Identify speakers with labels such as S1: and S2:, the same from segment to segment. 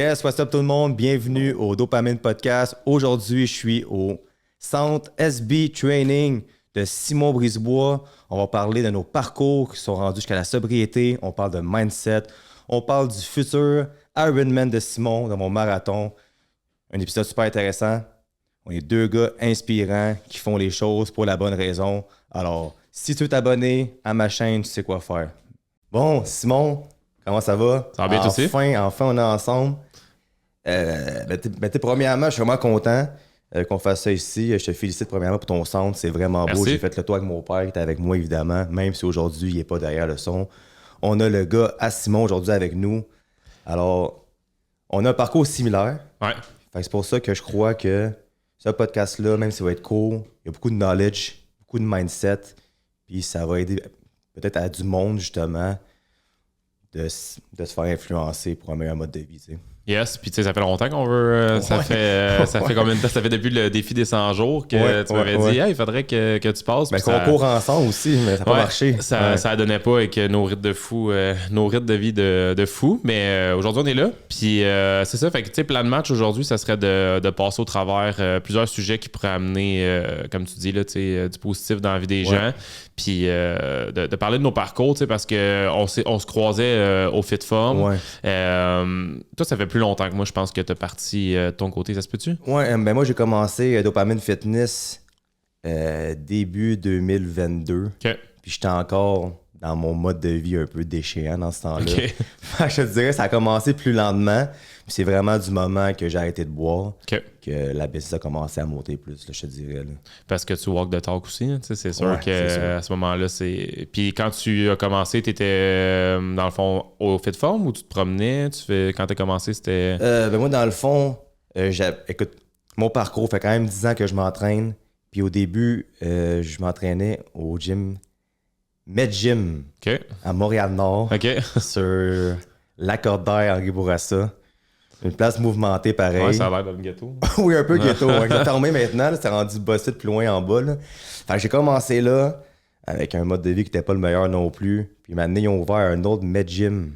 S1: Yes, what's up tout le monde? Bienvenue au Dopamine Podcast. Aujourd'hui, je suis au centre SB Training de Simon Brisebois. On va parler de nos parcours qui sont rendus jusqu'à la sobriété. On parle de mindset. On parle du futur Ironman de Simon, de mon marathon. Un épisode super intéressant. On est deux gars inspirants qui font les choses pour la bonne raison. Alors, si tu veux t'abonner à ma chaîne, tu sais quoi faire. Bon, Simon, comment ça va?
S2: Ça va bien aussi?
S1: Enfin, on est ensemble. Premièrement, je suis vraiment content qu'on fasse ça ici. Je te félicite premièrement pour ton centre. C'est vraiment beau.
S2: Merci.
S1: J'ai fait le tour avec mon père qui était avec moi, évidemment, même si aujourd'hui, il n'est pas derrière le son. On a le gars à Simon aujourd'hui avec nous. Alors, on a un parcours similaire.
S2: Ouais.
S1: Fait que c'est pour ça que je crois que ce podcast-là, même s'il va être court, il y a beaucoup de knowledge, beaucoup de mindset, puis ça va aider peut-être à du monde, justement, de se faire influencer pour un meilleur mode de vie, tu sais.
S2: Yes, puis tu sais, ça fait longtemps qu'on veut. Ça fait combien de temps? Ça fait depuis le défi des 100 jours que tu m'avais dit, hey, il faudrait que tu passes.
S1: Mais qu'on court ensemble aussi, mais ça n'a pas marché.
S2: Ça donnait pas avec nos rythmes de fou, nos rythmes de vie de fou. Mais aujourd'hui, on est là. Puis c'est ça, fait que tu sais, plan de match aujourd'hui, ça serait de passer au travers plusieurs sujets qui pourraient amener, comme tu dis, là, tu sais, du positif dans la vie des gens. Puis de parler de nos parcours, tu sais, parce qu'on se croisait au Fit Form.
S1: Ouais.
S2: Toi, ça fait plus longtemps que moi, je pense que tu as parti de ton côté, ça se peut-tu?
S1: Ouais, ben moi, j'ai commencé Dopamine Fitness début 2022.
S2: OK.
S1: Puis j'étais encore dans mon mode de vie un peu déchéant dans ce temps-là.
S2: OK.
S1: Je te dirais, ça a commencé plus lentement. Puis c'est vraiment du moment que j'ai arrêté de boire
S2: OK.
S1: que la baisse a commencé à monter plus, là, je te dirais. Là.
S2: Parce que tu walk the talk aussi, hein, tu sais, c'est sûr
S1: Ouais, c'est sûr.
S2: qu'à ce moment-là, c'est... Puis quand tu as commencé, tu étais, dans le fond, au Fit Form ou tu te promenais? Quand tu as commencé, c'était...
S1: Ben moi, dans le fond, écoute, mon parcours fait quand même 10 ans que je m'entraîne. Puis au début, je m'entraînais au gym MedGym
S2: OK.
S1: à Montréal-Nord
S2: OK.
S1: sur l'Accordaire Henri Bourassa. Une place mouvementée pareil.
S2: Ouais, ça a l'air d'un gâteau.
S1: Oui, un peu ghetto. Ouais. C'est fermé maintenant, là, c'est rendu bossé de plus loin en bas. Là. Fait que j'ai commencé là avec un mode de vie qui n'était pas le meilleur non plus. Puis maintenant, ils ont ouvert un autre MedGym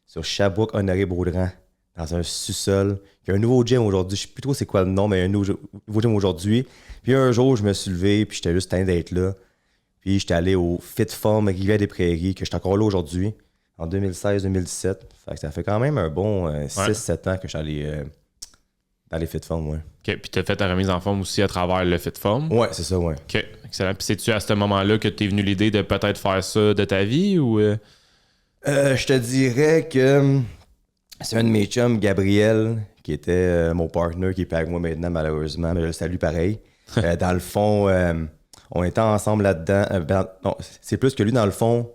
S1: sur Sherbrooke Honoré Baudran dans un sous-sol. Il y a un nouveau gym aujourd'hui. Je sais plus trop c'est quoi le nom, mais il y a un nouveau gym aujourd'hui. Puis un jour, je me suis levé, puis j'étais juste tanné d'être là. Puis j'étais allé au Fit Form Rivière-des-Prairies, que je suis encore là aujourd'hui, en 2016-2017. Fait que ça fait quand même un bon 6-7 ans que je suis allé dans les Fit Form, ouais.
S2: OK. Puis tu as fait ta remise en forme aussi à travers le Fit Form.
S1: Ouais, c'est ça, ouais.
S2: OK. Excellent. Puis c'est-tu à ce moment-là que tu es venu l'idée de peut-être faire ça de ta vie ou...
S1: Je te dirais que c'est un de mes chums, Gabriel, qui était mon partner, qui est pas avec moi maintenant, malheureusement, mais je le salue pareil. Dans le fond, on était ensemble là-dedans. Non, c'est plus que lui, dans le fond,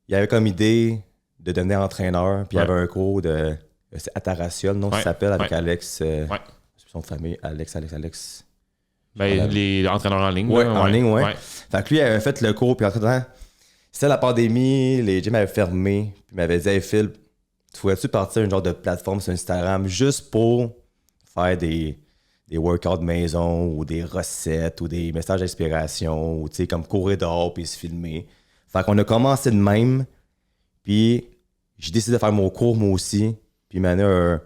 S1: il avait comme idée de devenir entraîneur, puis il y avait un cours de... C'est Ataraciol, non, ça s'appelle, avec Alex... son de famille, Alex.
S2: Ben, les entraîneurs en ligne.
S1: Ouais,
S2: là,
S1: en ligne, ouais. Fait que lui, il avait fait le cours, puis entre-temps, c'était la pandémie, les gyms avaient fermé, puis il m'avait dit « Hey Phil, tu pourrais-tu partir une genre de plateforme sur Instagram juste pour faire des workouts maison ou des recettes ou des messages d'inspiration ou tu sais, comme courir dehors puis se filmer. » Fait qu'on a commencé de même, puis j'ai décidé de faire mon cours moi aussi, puis maintenant,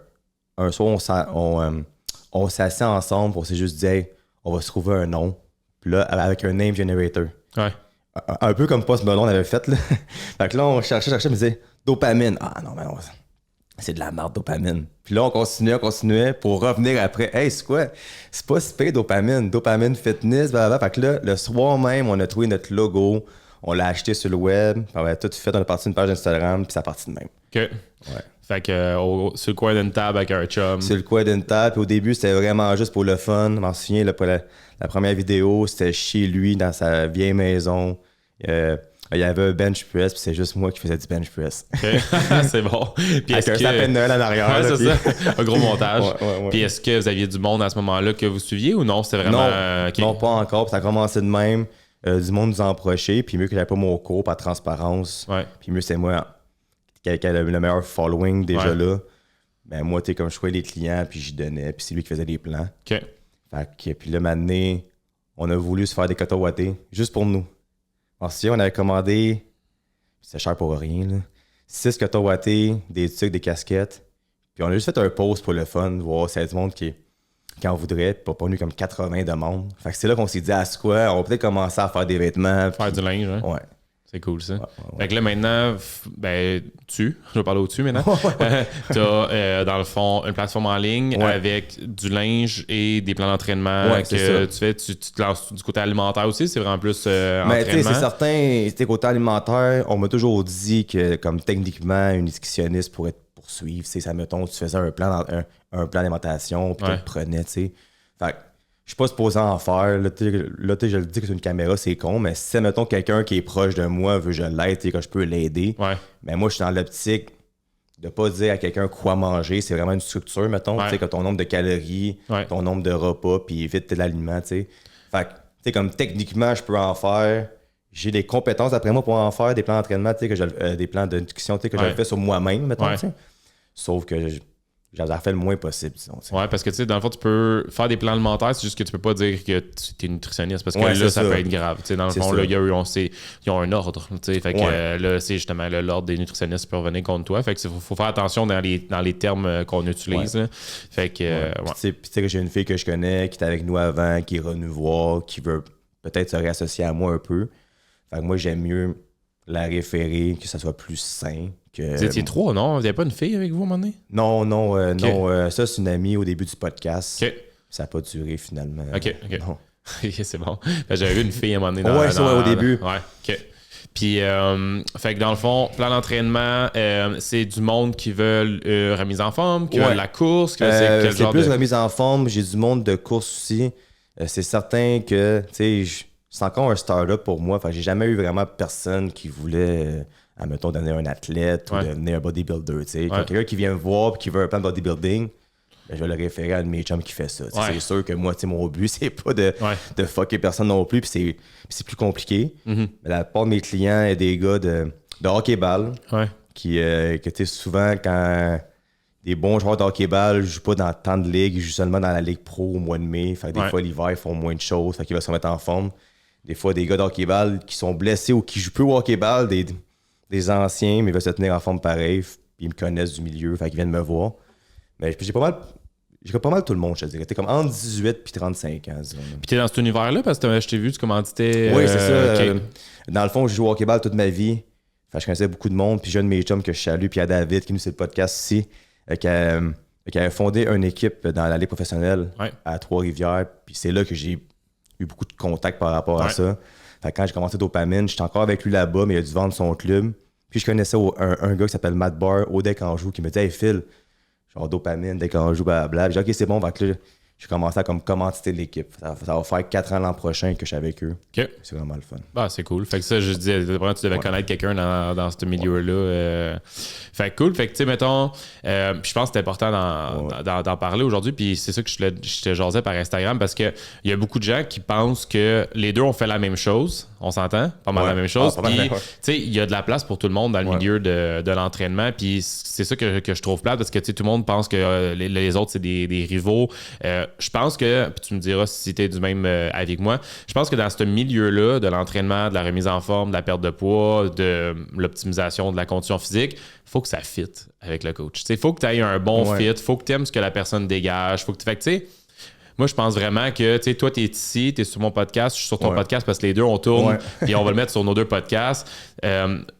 S1: un soir, on s'est assis ensemble, puis on s'est juste dit « Hey, on va se trouver un nom. » Puis là, avec un name generator.
S2: Ouais.
S1: Un peu comme Post Malone avait fait, là. Fait que là, on cherchait, on me disait « Dopamine. » Ah non, mais non, c'est de la merde, dopamine. Puis là, on continuait pour revenir après. Hey, c'est quoi? C'est pas si pire, dopamine. Dopamine fitness, blablabla. Fait que là, le soir même, on a trouvé notre logo. On l'a acheté sur le web. Puis on a tout fait. On a parti d'une page Instagram. Puis ça a parti de même.
S2: OK.
S1: Ouais.
S2: Fait que sur le coin d'une table avec un chum.
S1: Sur le coin d'une table. Puis au début, c'était vraiment juste pour le fun. Je m'en souviens, là, pour la première vidéo, c'était chez lui, dans sa vieille maison. Il y avait un bench press, puis c'est juste moi qui faisais du bench press.
S2: Okay. C'est bon. Puis
S1: avec un sapin de Noël en arrière.
S2: Ouais,
S1: là,
S2: c'est ça. Un gros montage.
S1: Ouais.
S2: Puis est-ce que vous aviez du monde à ce moment-là que vous suiviez ou non? C'était vraiment...
S1: Non, pas encore. Puis ça a commencé de même. Du monde nous a approché. Puis mieux que j'avais pas mon cours par transparence.
S2: Ouais.
S1: Puis mieux c'est moi qui a le meilleur following déjà là. Ben moi, tu sais, comme je trouvais les clients, puis j'y donnais. Puis c'est lui qui faisait les plans.
S2: OK.
S1: Fait que, puis là, maintenant, on a voulu se faire des coton wattés juste pour nous. Ensuite, on avait commandé... C'était cher pour rien, là. 6 coton wattés, des trucs, des casquettes. Puis on a juste fait un post pour le fun, voir s'il y a du monde qui en voudrait, puis pas venu comme 80 demandes. Fait que c'est là qu'on s'est dit, à ce quoi, on va peut-être commencer à faire des vêtements.
S2: Faire du linge, hein?
S1: Ouais.
S2: C'est cool, ça.
S1: Ouais.
S2: Fait que là, maintenant, je vais parler au-dessus maintenant. T'as, dans le fond, une plateforme en ligne avec du linge et des plans d'entraînement que tu fais. Tu te lances du côté alimentaire aussi, c'est vraiment plus
S1: mais tu sais,
S2: entraînement.
S1: c'est certain, côté alimentaire, on m'a toujours dit que, comme techniquement, une nutritionniste pourrait te poursuivre. Ça, mettons, tu faisais un plan d'alimentation, puis tu le prenais, tu sais. Fait que je suis pas supposé en faire. Là, je le dis que c'est une caméra, c'est con, mais si, mettons, quelqu'un qui est proche de moi veut que je l'aide, que je peux l'aider, mais moi, je suis dans l'optique de pas dire à quelqu'un quoi manger. C'est vraiment une structure, mettons, tu sais, que ton nombre de calories, ton nombre de repas, puis évite l'aliment, tu sais. Fait que, tu sais, comme techniquement, je peux en faire. J'ai des compétences, d'après moi, pour en faire des plans d'entraînement, tu sais, des plans de nutrition, tu sais, que je le fais sur moi-même, mettons, tu sais. Sauf que j'en fais le moins possible, disons.
S2: Ouais, parce que tu sais, dans le fond, tu peux faire des plans alimentaires, c'est juste que tu peux pas dire que tu es nutritionniste parce que là, ça peut être grave. Tu sais, dans le fond, là, ils ont un ordre. Tu sais, fait que là, c'est justement l'ordre des nutritionnistes qui peut revenir contre toi. Fait que faut faire attention dans les termes qu'on utilise. Là. Fait que.
S1: Puis tu sais que j'ai une fille que je connais qui était avec nous avant, qui est venue voir, qui veut peut-être se réassocier à moi un peu. Fait que moi, j'aime mieux la référer, que ça soit plus sain.
S2: Vous étiez trois, non? Vous n'avez pas une fille avec vous à un moment donné?
S1: Non, non. Ça, c'est une amie au début du podcast. Ça n'a pas duré finalement.
S2: OK. C'est bon. J'avais vu une fille à un moment donné.
S1: Au début.
S2: Ouais, OK. Puis, fait que dans le fond, plan d'entraînement, c'est du monde qui veulent remise en forme, qui veulent la course.
S1: C'est plus remise en forme. J'ai du monde de course aussi. C'est certain que, tu sais, c'est encore un start-up pour moi. Fait que j'ai jamais eu vraiment personne qui voulait, admettons, donner un athlète ou devenir un bodybuilder. Quelqu'un qui vient me voir et qui veut un plan de bodybuilding, ben, je vais le référer à un de mes chums qui fait ça. C'est sûr que moi, mon but, c'est pas de fucker personne non plus. Puis c'est plus compliqué. Mais la plupart de mes clients est des gars de hockey-ball qui, tu sais, souvent, quand des bons joueurs de hockey-ball ne jouent pas dans tant de ligues, ils jouent seulement dans la Ligue Pro au mois de mai. Fait que des fois, l'hiver, ils font moins de choses. Fait qu'ils vont se remettre en forme. Des fois, des gars de hockey-ball qui sont blessés ou qui jouent plus au hockey-ball, des anciens, mais ils veulent se tenir en forme pareil. Puis ils me connaissent du milieu, fait qu'ils viennent me voir. Mais j'ai pas mal tout le monde, je te dirais. T'es comme entre 18 et 35 ans, disons.
S2: Puis t'es dans cet univers-là parce que je t'ai vu, tu commanditais.
S1: Oui, c'est ça. Dans le fond, je joue au hockey-ball toute ma vie. Fait que je connaissais beaucoup de monde. Puis j'ai un de mes chums que je salue, puis à David, qui nous c'est le podcast ici, qui a fondé une équipe dans la Ligue professionnelle à Trois-Rivières. Puis c'est là que j'ai eu beaucoup de contacts par rapport à ça. Fait que quand j'ai commencé Dopamine, j'étais encore avec lui là-bas, mais il a dû vendre son club. Puis je connaissais un gars qui s'appelle Matt Barr au Deck Anjou qui me dit « Hey Phil, genre Dopamine, Deck Anjou, blablabla. » J'ai dit « Ok, c'est bon. » Fait que là, j'ai commencé à commanditer l'équipe. Ça va faire 4 ans l'an prochain que je suis avec eux.
S2: Okay.
S1: C'est vraiment le fun.
S2: Ah, c'est cool. Fait que ça, je disais, tu devais connaître quelqu'un dans ce milieu-là. Fait que cool. Fait que, tu sais, mettons, je pense que c'est important d'en parler aujourd'hui. Puis c'est ça que je te jasais par Instagram parce qu'il y a beaucoup de gens qui pensent que les deux ont fait la même chose. On s'entend? Pas mal la même chose. Puis, tu sais, il y a de la place pour tout le monde dans le milieu de l'entraînement. Puis c'est ça que je trouve plate parce que, tu sais, tout le monde pense que les autres, c'est des rivaux. Je pense que, puis tu me diras si tu es du même avec moi, je pense que dans ce milieu-là, de l'entraînement, de la remise en forme, de la perte de poids, de l'optimisation de la condition physique, il faut que ça fitte avec le coach. Il faut que tu aies un bon fit, il faut que tu aimes ce que la personne dégage. Faut que tu sais, moi, je pense vraiment que, tu sais, toi, tu es ici, tu es sur mon podcast, je suis sur ton podcast parce que les deux, on tourne, puis on va le mettre sur nos deux podcasts.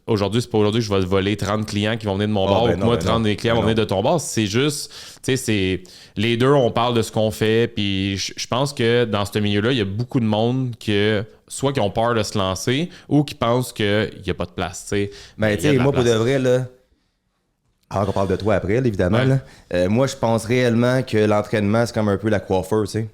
S2: Aujourd'hui, c'est pas aujourd'hui que je vais te voler 30 clients qui vont venir de mon bar ou moi, 30 des clients vont venir de ton bar. C'est juste, tu sais, c'est les deux, on parle de ce qu'on fait, puis je pense que dans ce milieu-là, il y a beaucoup de monde soit qui ont peur de se lancer ou qui pensent qu'il n'y a pas de place, tu sais.
S1: Mais tu sais, moi, pour de vrai, là, alors qu'on parle de toi après, là, évidemment. Là. Moi, je pense réellement que l'entraînement, c'est comme un peu la coiffeur, tu sais.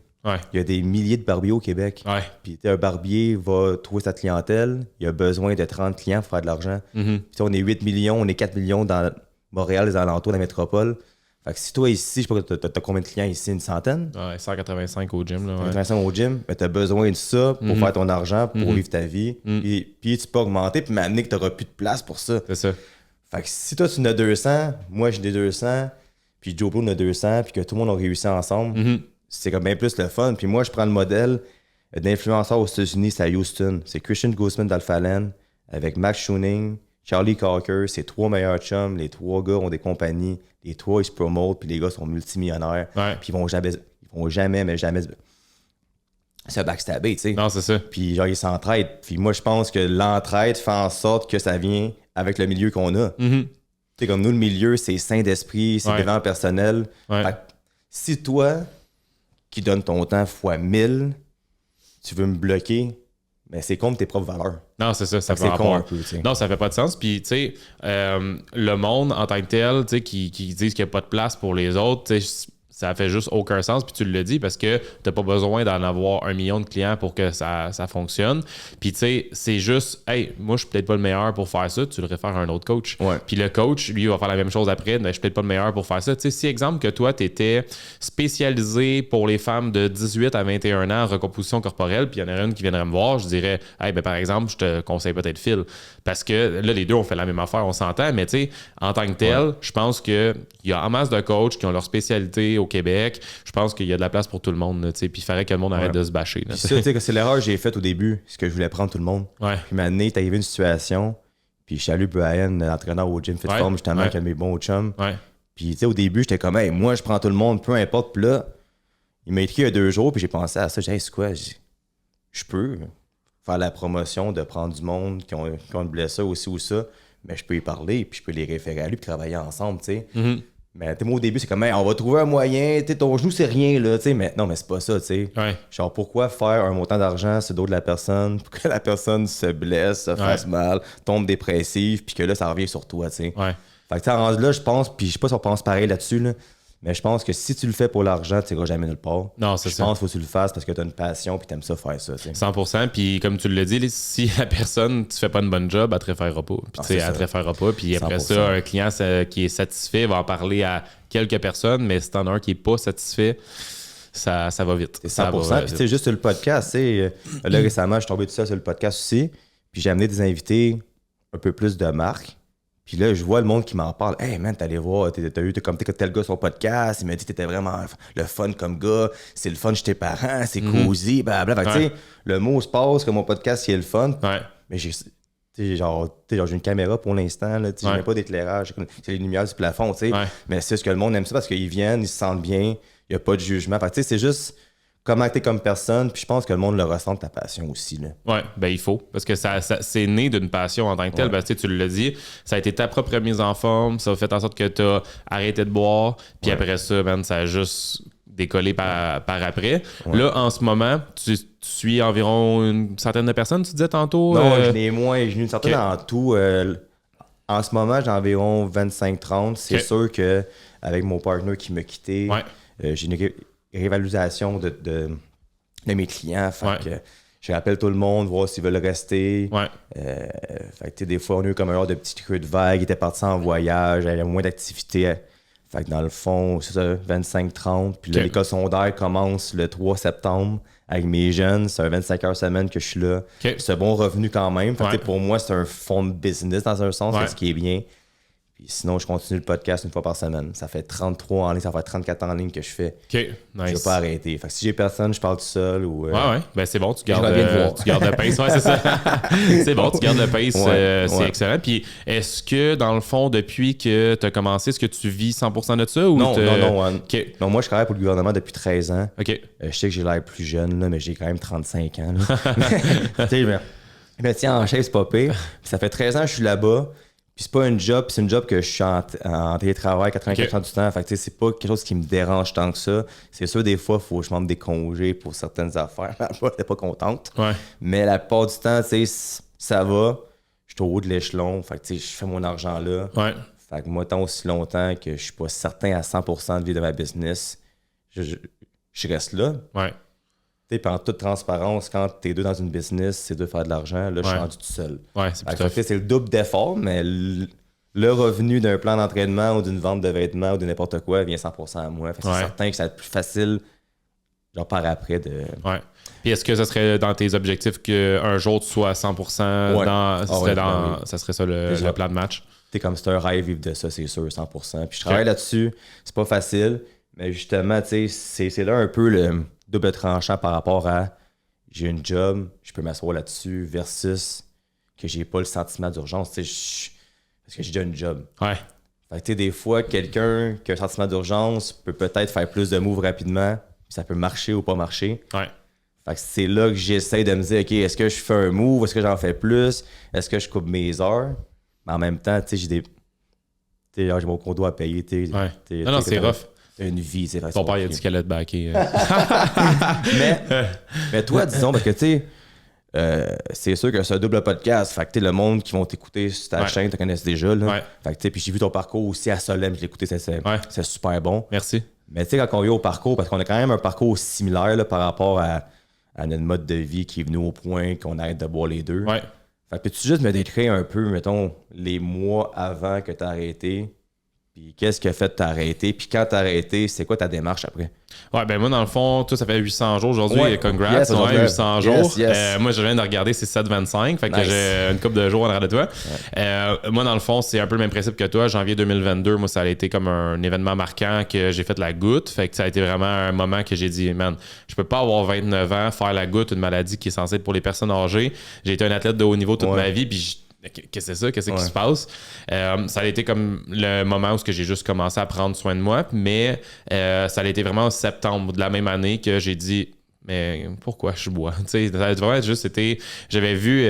S1: Il y a des milliers de barbiers au Québec. Puis un barbier va trouver sa clientèle. Il a besoin de 30 clients pour faire de l'argent. Puis on est 8 millions, on est 4 millions dans Montréal, les alentours de la métropole. Fait que si toi ici, je sais pas, t'as combien de clients ici? Une centaine?
S2: 185 au gym. Là,
S1: 185 au gym. Mais t'as besoin de ça pour faire ton argent, pour vivre ta vie. Puis tu peux augmenter, puis m'amener que t'auras plus de place pour ça.
S2: C'est ça.
S1: Fait que si toi, tu en as 200, moi, j'ai des 200, puis Joe Blow en a 200, puis que tout le monde a réussi ensemble, c'est comme bien plus le fun. Puis moi, je prends le modèle d'influenceur aux États-Unis, c'est à Houston. C'est Christian Guzman d'Alphaland avec Max Schuning, Charlie Cocker, c'est 3 meilleurs chums. Les 3 gars ont des compagnies. les trois, ils se promotent, puis les gars sont multimillionnaires.
S2: Ouais.
S1: Puis ils vont jamais, mais jamais se backstabber, tu sais.
S2: Non, c'est ça.
S1: Puis genre, ils s'entraident. Puis moi, je pense que l'entraide fait en sorte que ça vient avec le milieu qu'on a.
S2: Mhm.
S1: Tu sais, comme nous, le milieu, c'est sain d'esprit, c'est développement personnel.
S2: Ouais.
S1: Fait que si toi, qui donnes ton temps fois 1000, tu veux me bloquer, mais c'est contre tes propres valeurs.
S2: Non, c'est ça. Ça
S1: Fait que
S2: peut
S1: c'est con
S2: rapport.
S1: un peu, tu sais.
S2: Non, ça fait pas de sens. Puis, tu sais, le monde en tant que tel, tu sais, qui disent qu'il n'y a pas de place pour les autres, tu sais, ça fait juste aucun sens. Puis tu le dis parce que t'as pas besoin d'en avoir 1 million de clients pour que ça fonctionne. Puis, tu sais, c'est juste, hey, moi, je suis peut-être pas le meilleur pour faire ça. Tu le réfères à un autre coach.
S1: Ouais.
S2: Puis le coach, lui, va faire la même chose après. Mais je suis peut-être pas le meilleur pour faire ça. Tu sais, si, exemple, que toi, tu étais spécialisé pour les femmes de 18 à 21 ans en recomposition corporelle, puis il y en a une qui viendrait me voir, je dirais, hey, ben, par exemple, je te conseille peut-être Phil. Parce que là, les deux ont fait la même affaire, on s'entend. Mais, tu sais, en tant que tel, je pense qu'il y a en masse de coachs qui ont leur spécialité au Québec. Je pense qu'il y a de la place pour tout le monde. Là, puis il faudrait que le monde arrête de se bâcher. Là,
S1: Puis ça, tu sais, c'est l'erreur que j'ai faite au début, c'est que je voulais prendre tout le monde.
S2: Ouais.
S1: Puis maintenant, il est arrivé une situation, puis je salue Brian, l'entraîneur au Gym Fit Form, justement, qui est un de mes bons chums.
S2: Ouais.
S1: Puis, tu sais, au début, j'étais comme, hey, moi, je prends tout le monde, peu importe. Puis là, il m'a écrit il y a 2 jours, puis j'ai pensé à ça. J'ai dit, hey, c'est quoi? Je peux faire la promotion de prendre du monde qui ont une blessure aussi ou ça, mais je peux y parler, puis je peux les référer à lui, puis travailler ensemble, tu sais.
S2: Mhm.
S1: Mais moi, au début, c'est comme, hey, on va trouver un moyen, tu sais, ton genou, c'est rien, là, tu sais. Mais non, mais c'est pas ça, tu sais.
S2: Ouais.
S1: Genre, pourquoi faire un montant d'argent sur le dos de la personne pour que la personne se blesse, se fasse mal, tombe dépressive, puis que là, ça revient sur toi, tu sais.
S2: Ouais.
S1: Fait que, rendu là, je pense, puis je sais pas si on pense pareil là-dessus, là, mais je pense que si tu le fais pour l'argent, tu n'iras jamais nulle part.
S2: Non, c'est
S1: Je
S2: ça.
S1: pense qu'il faut que tu le fasses parce que tu as une passion puis tu aimes ça faire ça, tu sais.
S2: 100%. Puis comme tu l'as dit, si la personne, tu fais pas une bonne job, elle te référera pas. Puis tu sais, elle te référera pas. Puis après
S1: 100%.
S2: ça, un client qui est satisfait va en parler à quelques personnes, mais si t'en as un qui est pas satisfait, ça va vite.
S1: C'est
S2: Ça
S1: 100%.
S2: va
S1: Puis tu sais, juste sur le podcast, tu sais, là récemment, je suis tombé tout seul sur le podcast aussi. Puis j'ai amené des invités un peu plus de marque. Puis là, je vois le monde qui m'en parle. Hey man, t'allais voir, t'as eu comme tel gars sur le podcast. Il m'a dit que t'étais vraiment le fun comme gars. C'est le fun chez tes parents, c'est cosy, blablabla. Fait que, tu sais, le mot se passe que mon podcast, il est le fun.
S2: Ouais.
S1: Mais j'ai une caméra pour l'instant, là, j'ai même pas d'éclairage, c'est les lumières du plafond, tu sais.
S2: Ouais.
S1: Mais c'est ce que le monde aime ça parce qu'ils viennent, ils se sentent bien, il n'y a pas de jugement. Fait que, tu sais, c'est juste comment t'es comme personne, puis je pense que le monde le ressent, ta passion aussi, là.
S2: Ouais, ben il faut. Parce que ça c'est né d'une passion en tant que telle. Ben, tu l'as dit, ça a été ta propre mise en forme, ça a fait en sorte que tu as arrêté de boire, puis après ça, man, ça a juste décollé par après. Là, en ce moment, tu suis environ une centaine de personnes, tu disais tantôt?
S1: Non, je n'ai moins, j'ai une certaine
S2: Ok.
S1: en tout. En ce moment, j'ai environ 25-30. C'est
S2: Ok.
S1: sûr que avec mon partenaire qui m'a quitté, j'ai une révalorisation de mes clients. Fait
S2: Ouais.
S1: que je rappelle tout le monde, voir s'ils veulent rester.
S2: Ouais.
S1: Fait que, tu sais, des fois, on a eu comme un genre de petit creux de vague, ils étaient partis en voyage, il y avait moins d'activités. Fait que dans le fond, c'est ça, 25-30. Puis là,
S2: Ok.
S1: l'école secondaire commence le 3 septembre avec mes jeunes. C'est un 25 heures semaine que je suis là.
S2: Ok.
S1: C'est un bon revenu quand même. Fait que,
S2: Ouais.
S1: tu sais, pour moi, c'est un fonds de business dans un sens,
S2: Ouais.
S1: ce qui est bien. Puis sinon, je continue le podcast une fois par semaine. Ça fait 33 en ligne, ça fait 34 en ligne que je fais.
S2: OK,
S1: Je vais
S2: nice.
S1: pas arrêter. Fait que si j'ai personne, je parle tout seul ou...
S2: Ouais, ben c'est bon, tu gardes,
S1: reviens te voir.
S2: tu gardes le pace. Ouais, c'est ça. C'est bon, tu gardes le pace,
S1: Ouais,
S2: c'est
S1: ouais.
S2: excellent. Puis est-ce que, dans le fond, depuis que tu as commencé, est-ce que tu vis 100% de ça? Ou
S1: Non, non.
S2: OK,
S1: Non, moi, je travaille pour le gouvernement depuis 13 ans.
S2: OK.
S1: Je sais que j'ai l'air plus jeune, là, mais j'ai quand même 35 ans. Là. Tu sais, je me tiens en chef, c'est pas pire. Puis ça fait 13 ans que je suis là-bas. Puis c'est pas une job, c'est une job que je suis en télétravail 80% du temps. Fait que tu sais, c'est pas quelque chose qui me dérange tant que ça. C'est sûr, des fois, il faut que je demande des congés pour certaines affaires. Je n'étais pas contente.
S2: Ouais.
S1: Mais la plupart du temps, tu sais, ça va. Je suis au haut de l'échelon. Fait que tu sais, je fais mon argent là.
S2: Ouais.
S1: Fait que moi, tant aussi longtemps que je suis pas certain à 100% de vie de ma business, je reste là.
S2: Ouais.
S1: Tu sais, puis en toute transparence, quand t'es deux dans une business, c'est de faire de l'argent. Là, je suis rendu tout seul.
S2: Ouais, c'est
S1: Fait
S2: plus
S1: que
S2: tough.
S1: c'est le double d'effort, mais le revenu d'un plan d'entraînement ou d'une vente de vêtements ou de n'importe quoi vient 100% à moi. Fait que c'est certain que ça va être plus facile, genre par après, de...
S2: Ouais. Puis est-ce que ça serait dans tes objectifs qu'un jour tu sois à 100%
S1: Ouais.
S2: dans. Ça serait ça
S1: Déjà.
S2: le plan de match?
S1: T'es comme c'est un rêve vivre de ça, c'est sûr, 100%. Puis je travaille là-dessus, c'est pas facile, mais justement, tu sais, c'est là un peu le double tranchant par rapport à j'ai une job, je peux m'asseoir là-dessus versus que j'ai pas le sentiment d'urgence, tu sais, parce que j'ai déjà une job.
S2: Ouais.
S1: Fait que, tu sais, des fois, quelqu'un qui a un sentiment d'urgence peut peut-être faire plus de moves rapidement, puis ça peut marcher ou pas marcher.
S2: Ouais.
S1: Fait que c'est là que j'essaie de me dire, OK, est-ce que je fais un move, est-ce que j'en fais plus, est-ce que je coupe mes heures? Mais en même temps, tu sais, j'ai mon condo à payer, tu sais.
S2: Ouais.
S1: T'sais,
S2: Non, c'est rough.
S1: Une vie, c'est vrai.
S2: Ton père, il a dit qu'elle allait te backer.
S1: mais toi, disons, parce que, tu sais, c'est sûr que c'est un double podcast. Fait que le monde qui vont t'écouter sur ta chaîne te connaissent déjà. Là.
S2: Ouais.
S1: Fait que puis j'ai vu ton parcours aussi à Solem, je l'ai écouté, c'est super bon.
S2: Merci.
S1: Mais tu sais, quand on vient au parcours, parce qu'on a quand même un parcours similaire là, par rapport à notre mode de vie qui est venu au point qu'on arrête de boire les deux.
S2: Ouais.
S1: Fait que peux-tu juste me décrire un peu, mettons, les mois avant que tu as arrêté, puis qu'est-ce qui a fait t'arrêter, puis quand t'as arrêté, c'est quoi ta démarche après?
S2: Ouais, ben moi, dans le fond, tout ça fait 800 jours aujourd'hui.
S1: Ouais.
S2: Congrats.
S1: Yes,
S2: ouais, 800 jours.
S1: Yes.
S2: Moi, je viens de regarder, c'est 7,25. Fait que
S1: Nice.
S2: j'ai une couple de jours en arrière de toi. Moi, dans le fond, c'est un peu le même principe que toi. Janvier 2022, moi, ça a été comme un événement marquant que j'ai fait la goutte. Fait que ça a été vraiment un moment que j'ai dit, man, je peux pas avoir 29 ans, faire la goutte, une maladie qui est censée être pour les personnes âgées. J'ai été un athlète de haut niveau toute ma vie, puis qu'est-ce que c'est ça? Qu'est-ce qui se passe? Ça a été comme le moment où j'ai juste commencé à prendre soin de moi, mais ça a été vraiment en septembre de la même année que j'ai dit, mais pourquoi je bois? Ça a vraiment juste été... J'avais vu,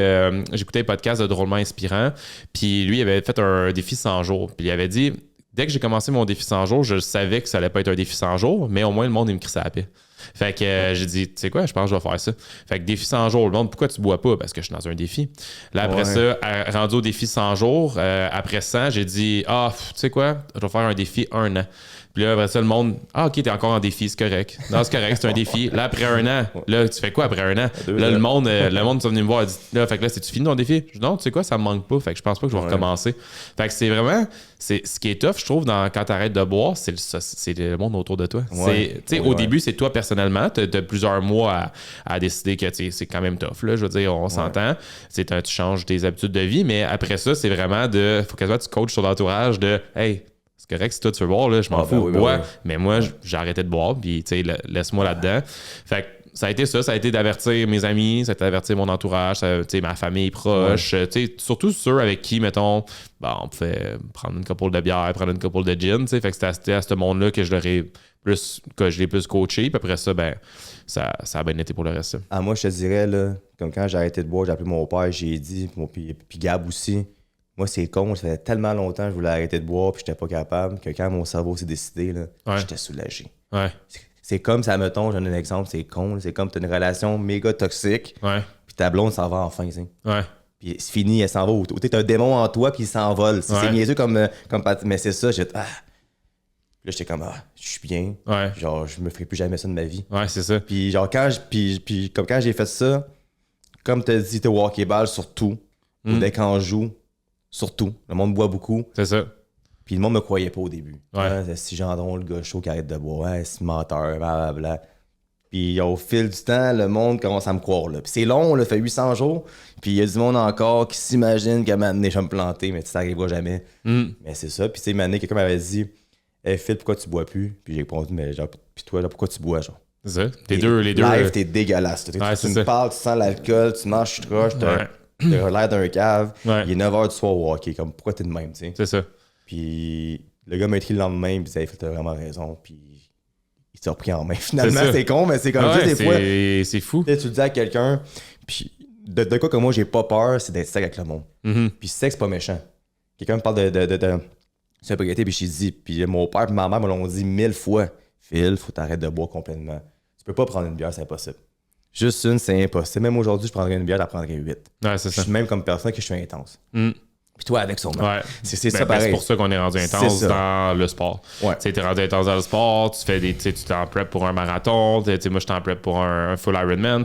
S2: j'écoutais un podcast de Drôlement Inspirant, puis lui, il avait fait un défi 100 jours, puis il avait dit, dès que j'ai commencé mon défi 100 jours, je savais que ça allait pas être un défi 100 jours, mais au moins le monde, il me crissait à la paix. Fait que j'ai dit, tu sais quoi, je pense que je vais faire ça. Fait que défi 100 jours, le monde, pourquoi tu bois pas? Parce que je suis dans un défi. Là, après ça, rendu au défi 100 jours, après 100, j'ai dit, tu sais quoi, je vais faire un défi 1 an. Puis là, après ça, le monde, OK, t'es encore en défi, c'est correct. Non, c'est correct, c'est un défi. Là, après 1 an, là, tu fais quoi après 1 an? Là, le monde est venu me voir et dit, là, fait que là, c'est-tu fini ton défi? Je dis, non, tu sais quoi, ça me manque pas. Fait que je pense pas que je vais recommencer. Fait que c'est vraiment, ce qui est tough, je trouve, quand t'arrêtes de boire, c'est le monde autour de toi. Au début, c'est toi personnellement, t'as plusieurs mois à décider que c'est quand même tough, là. Je veux dire, on s'entend. Tu changes tes habitudes de vie, mais après ça, c'est vraiment faut que toi, tu coaches ton entourage de, hey, c'est correct si toi tu veux boire, là, je m'en fous. Mais moi, j'ai arrêté de boire, puis laisse-moi là-dedans. Fait que ça a été ça, ça a été d'avertir mes amis, ça a été d'avertir mon entourage, ma famille proche, surtout ceux avec qui, mettons, on pouvait prendre une couple de bière, prendre une couple de gin, fait que c'était à ce monde-là que je l'ai plus coaché, puis après ça, ça a bien été pour le reste.
S1: Moi, je te dirais, là, comme quand j'ai arrêté de boire, j'ai appelé mon père, j'ai dit, puis Gab aussi. Moi, c'est con, ça faisait tellement longtemps que je voulais arrêter de boire puis j'étais pas capable que quand mon cerveau s'est décidé, là, j'étais soulagé.
S2: Ouais.
S1: C'est comme ça, mettons, je donne un exemple, c'est con, c'est comme t'as une relation méga toxique, puis ta blonde s'en va enfin, tu sais. Puis c'est fini, elle s'en va. Ou t'as un démon en toi puis il s'envole. C'est niaiseux comme mais c'est ça, Là, j'étais comme, je suis bien. Genre, je me ferai plus jamais ça de ma vie.
S2: Ouais, c'est ça.
S1: Puis genre, quand j'ai fait ça, comme t'as dit, t'es walkable surtout, ou dès qu'on joue, surtout. Le monde boit beaucoup.
S2: C'est ça.
S1: Puis le monde me croyait pas au début. C'est si Gendron, le gars chaud qui arrête de boire, c'est menteur, blablabla. Puis au fil du temps, le monde commence à me croire. Là. Puis c'est long, ça fait 800 jours. Puis il y a du monde encore qui s'imagine qu'à un moment donné, je vais me planter, mais ça n'arrivera jamais. Mais c'est ça. Puis tu sais, un moment donné, quelqu'un m'avait dit, hey Phil, pourquoi tu bois plus? Puis j'ai répondu, mais genre, puis toi, là, pourquoi tu bois, genre?
S2: C'est ça. Les deux.
S1: Live, t'es dégueulasse. Tu me parles, tu sens l'alcool, tu manges, tu croches, t'as l'air d'un cave. Il est 9h du soir au hockey. Comme, pourquoi t'es de même, tu sais?
S2: C'est ça.
S1: Puis le gars m'a écrit le lendemain, puis il dit, t'as vraiment raison. Puis il s'est repris en main. Finalement, c'est con, mais c'est comme ça, des fois.
S2: C'est fou.
S1: Tu le dis à quelqu'un, puis de quoi que moi, j'ai pas peur, c'est d'être sec avec le monde. Puis sec, c'est pas méchant. Quelqu'un me parle de sobriété, puis je dis, puis mon père et ma mère me l'ont dit 1000 fois, Phil, faut t'arrêter de boire complètement. Tu peux pas prendre une bière, c'est impossible. Juste une, c'est impossible. Même aujourd'hui, je prendrais une bière, j'en prendrais 8.
S2: Ouais, c'est ça.
S1: Je suis même comme personne que je suis intense. Puis toi, avec son nom. C'est ça pareil.
S2: C'est pour ça qu'on est rendu intense dans le sport. Tu es rendu intense dans le sport, tu t'en prep pour un marathon, moi je t'en prep pour un full Ironman.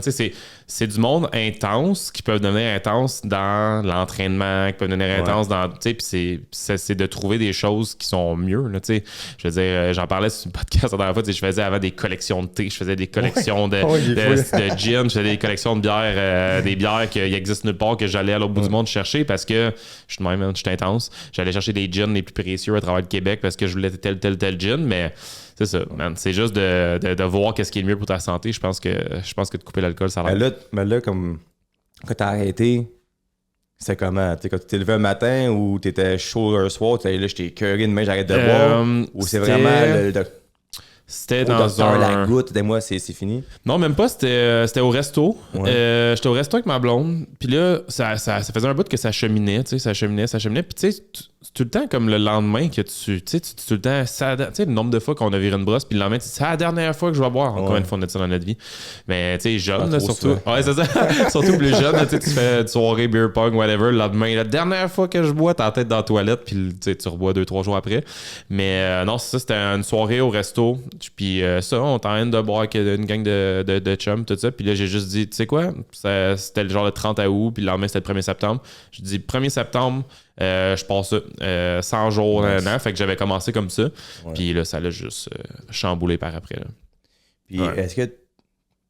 S2: C'est du monde intense qui peuvent devenir intense dans l'entraînement, qui peuvent devenir intense dans. Puis c'est de trouver des choses qui sont mieux. Là, je veux dire, j'en parlais sur le podcast la dernière fois, je faisais avant des collections de thé, je faisais des collections de gin, je faisais des collections de bières, des bières qui existent nulle part, que j'allais à l'autre bout du monde chercher parce que je suis intense. J'allais chercher des gins les plus précieux à travers le Québec parce que je voulais tel gin, mais c'est ça, man. C'est juste de voir qu'est-ce qui est le mieux pour ta santé. Je pense que de couper l'alcool, ça a l'air.
S1: Mais là, comme quand t'as arrêté, C'est comment? Tu sais, quand tu t'es levé un matin ou t'étais chaud un soir, tu là, j'étais écœuré demain, j'arrête de boire. Ou c'est vraiment
S2: C'était
S1: au
S2: dans
S1: docteur, la
S2: un...
S1: goutte, dis-moi, c'est fini.
S2: Non, même pas, c'était au resto.
S1: Ouais.
S2: J'étais au resto avec ma blonde. Puis là, ça faisait un bout que ça cheminait, tu sais, ça cheminait. Puis tu sais, c'est tout le temps comme le lendemain que tu sais, tout le temps, tu sais, le nombre de fois qu'on a viré une brosse, puis le lendemain, c'est la dernière fois que je vais boire. Combien de fois on a dit ça dans notre vie? Mais tu sais, jeune, là, surtout.
S1: Ça.
S2: Ouais, c'est ça. Surtout plus jeune, tu sais, tu fais une soirée, beer pong, whatever. Le lendemain, la dernière fois que je bois, t'es en tête dans la toilette, puis tu rebois 2-3 jours après. Mais non, c'est ça, c'était une soirée au resto. Puis ça, on t'en de boire avec une gang de chums, tout ça. Puis là, j'ai juste dit, tu sais quoi? C'était le genre le 30 août, puis le lendemain, c'était le 1er septembre. J'ai dit, 1er septembre, je passe ça. 100 jours, fait que j'avais commencé comme ça. Ouais. Puis là, ça l'a juste chamboulé par après. Là.
S1: Puis est-ce que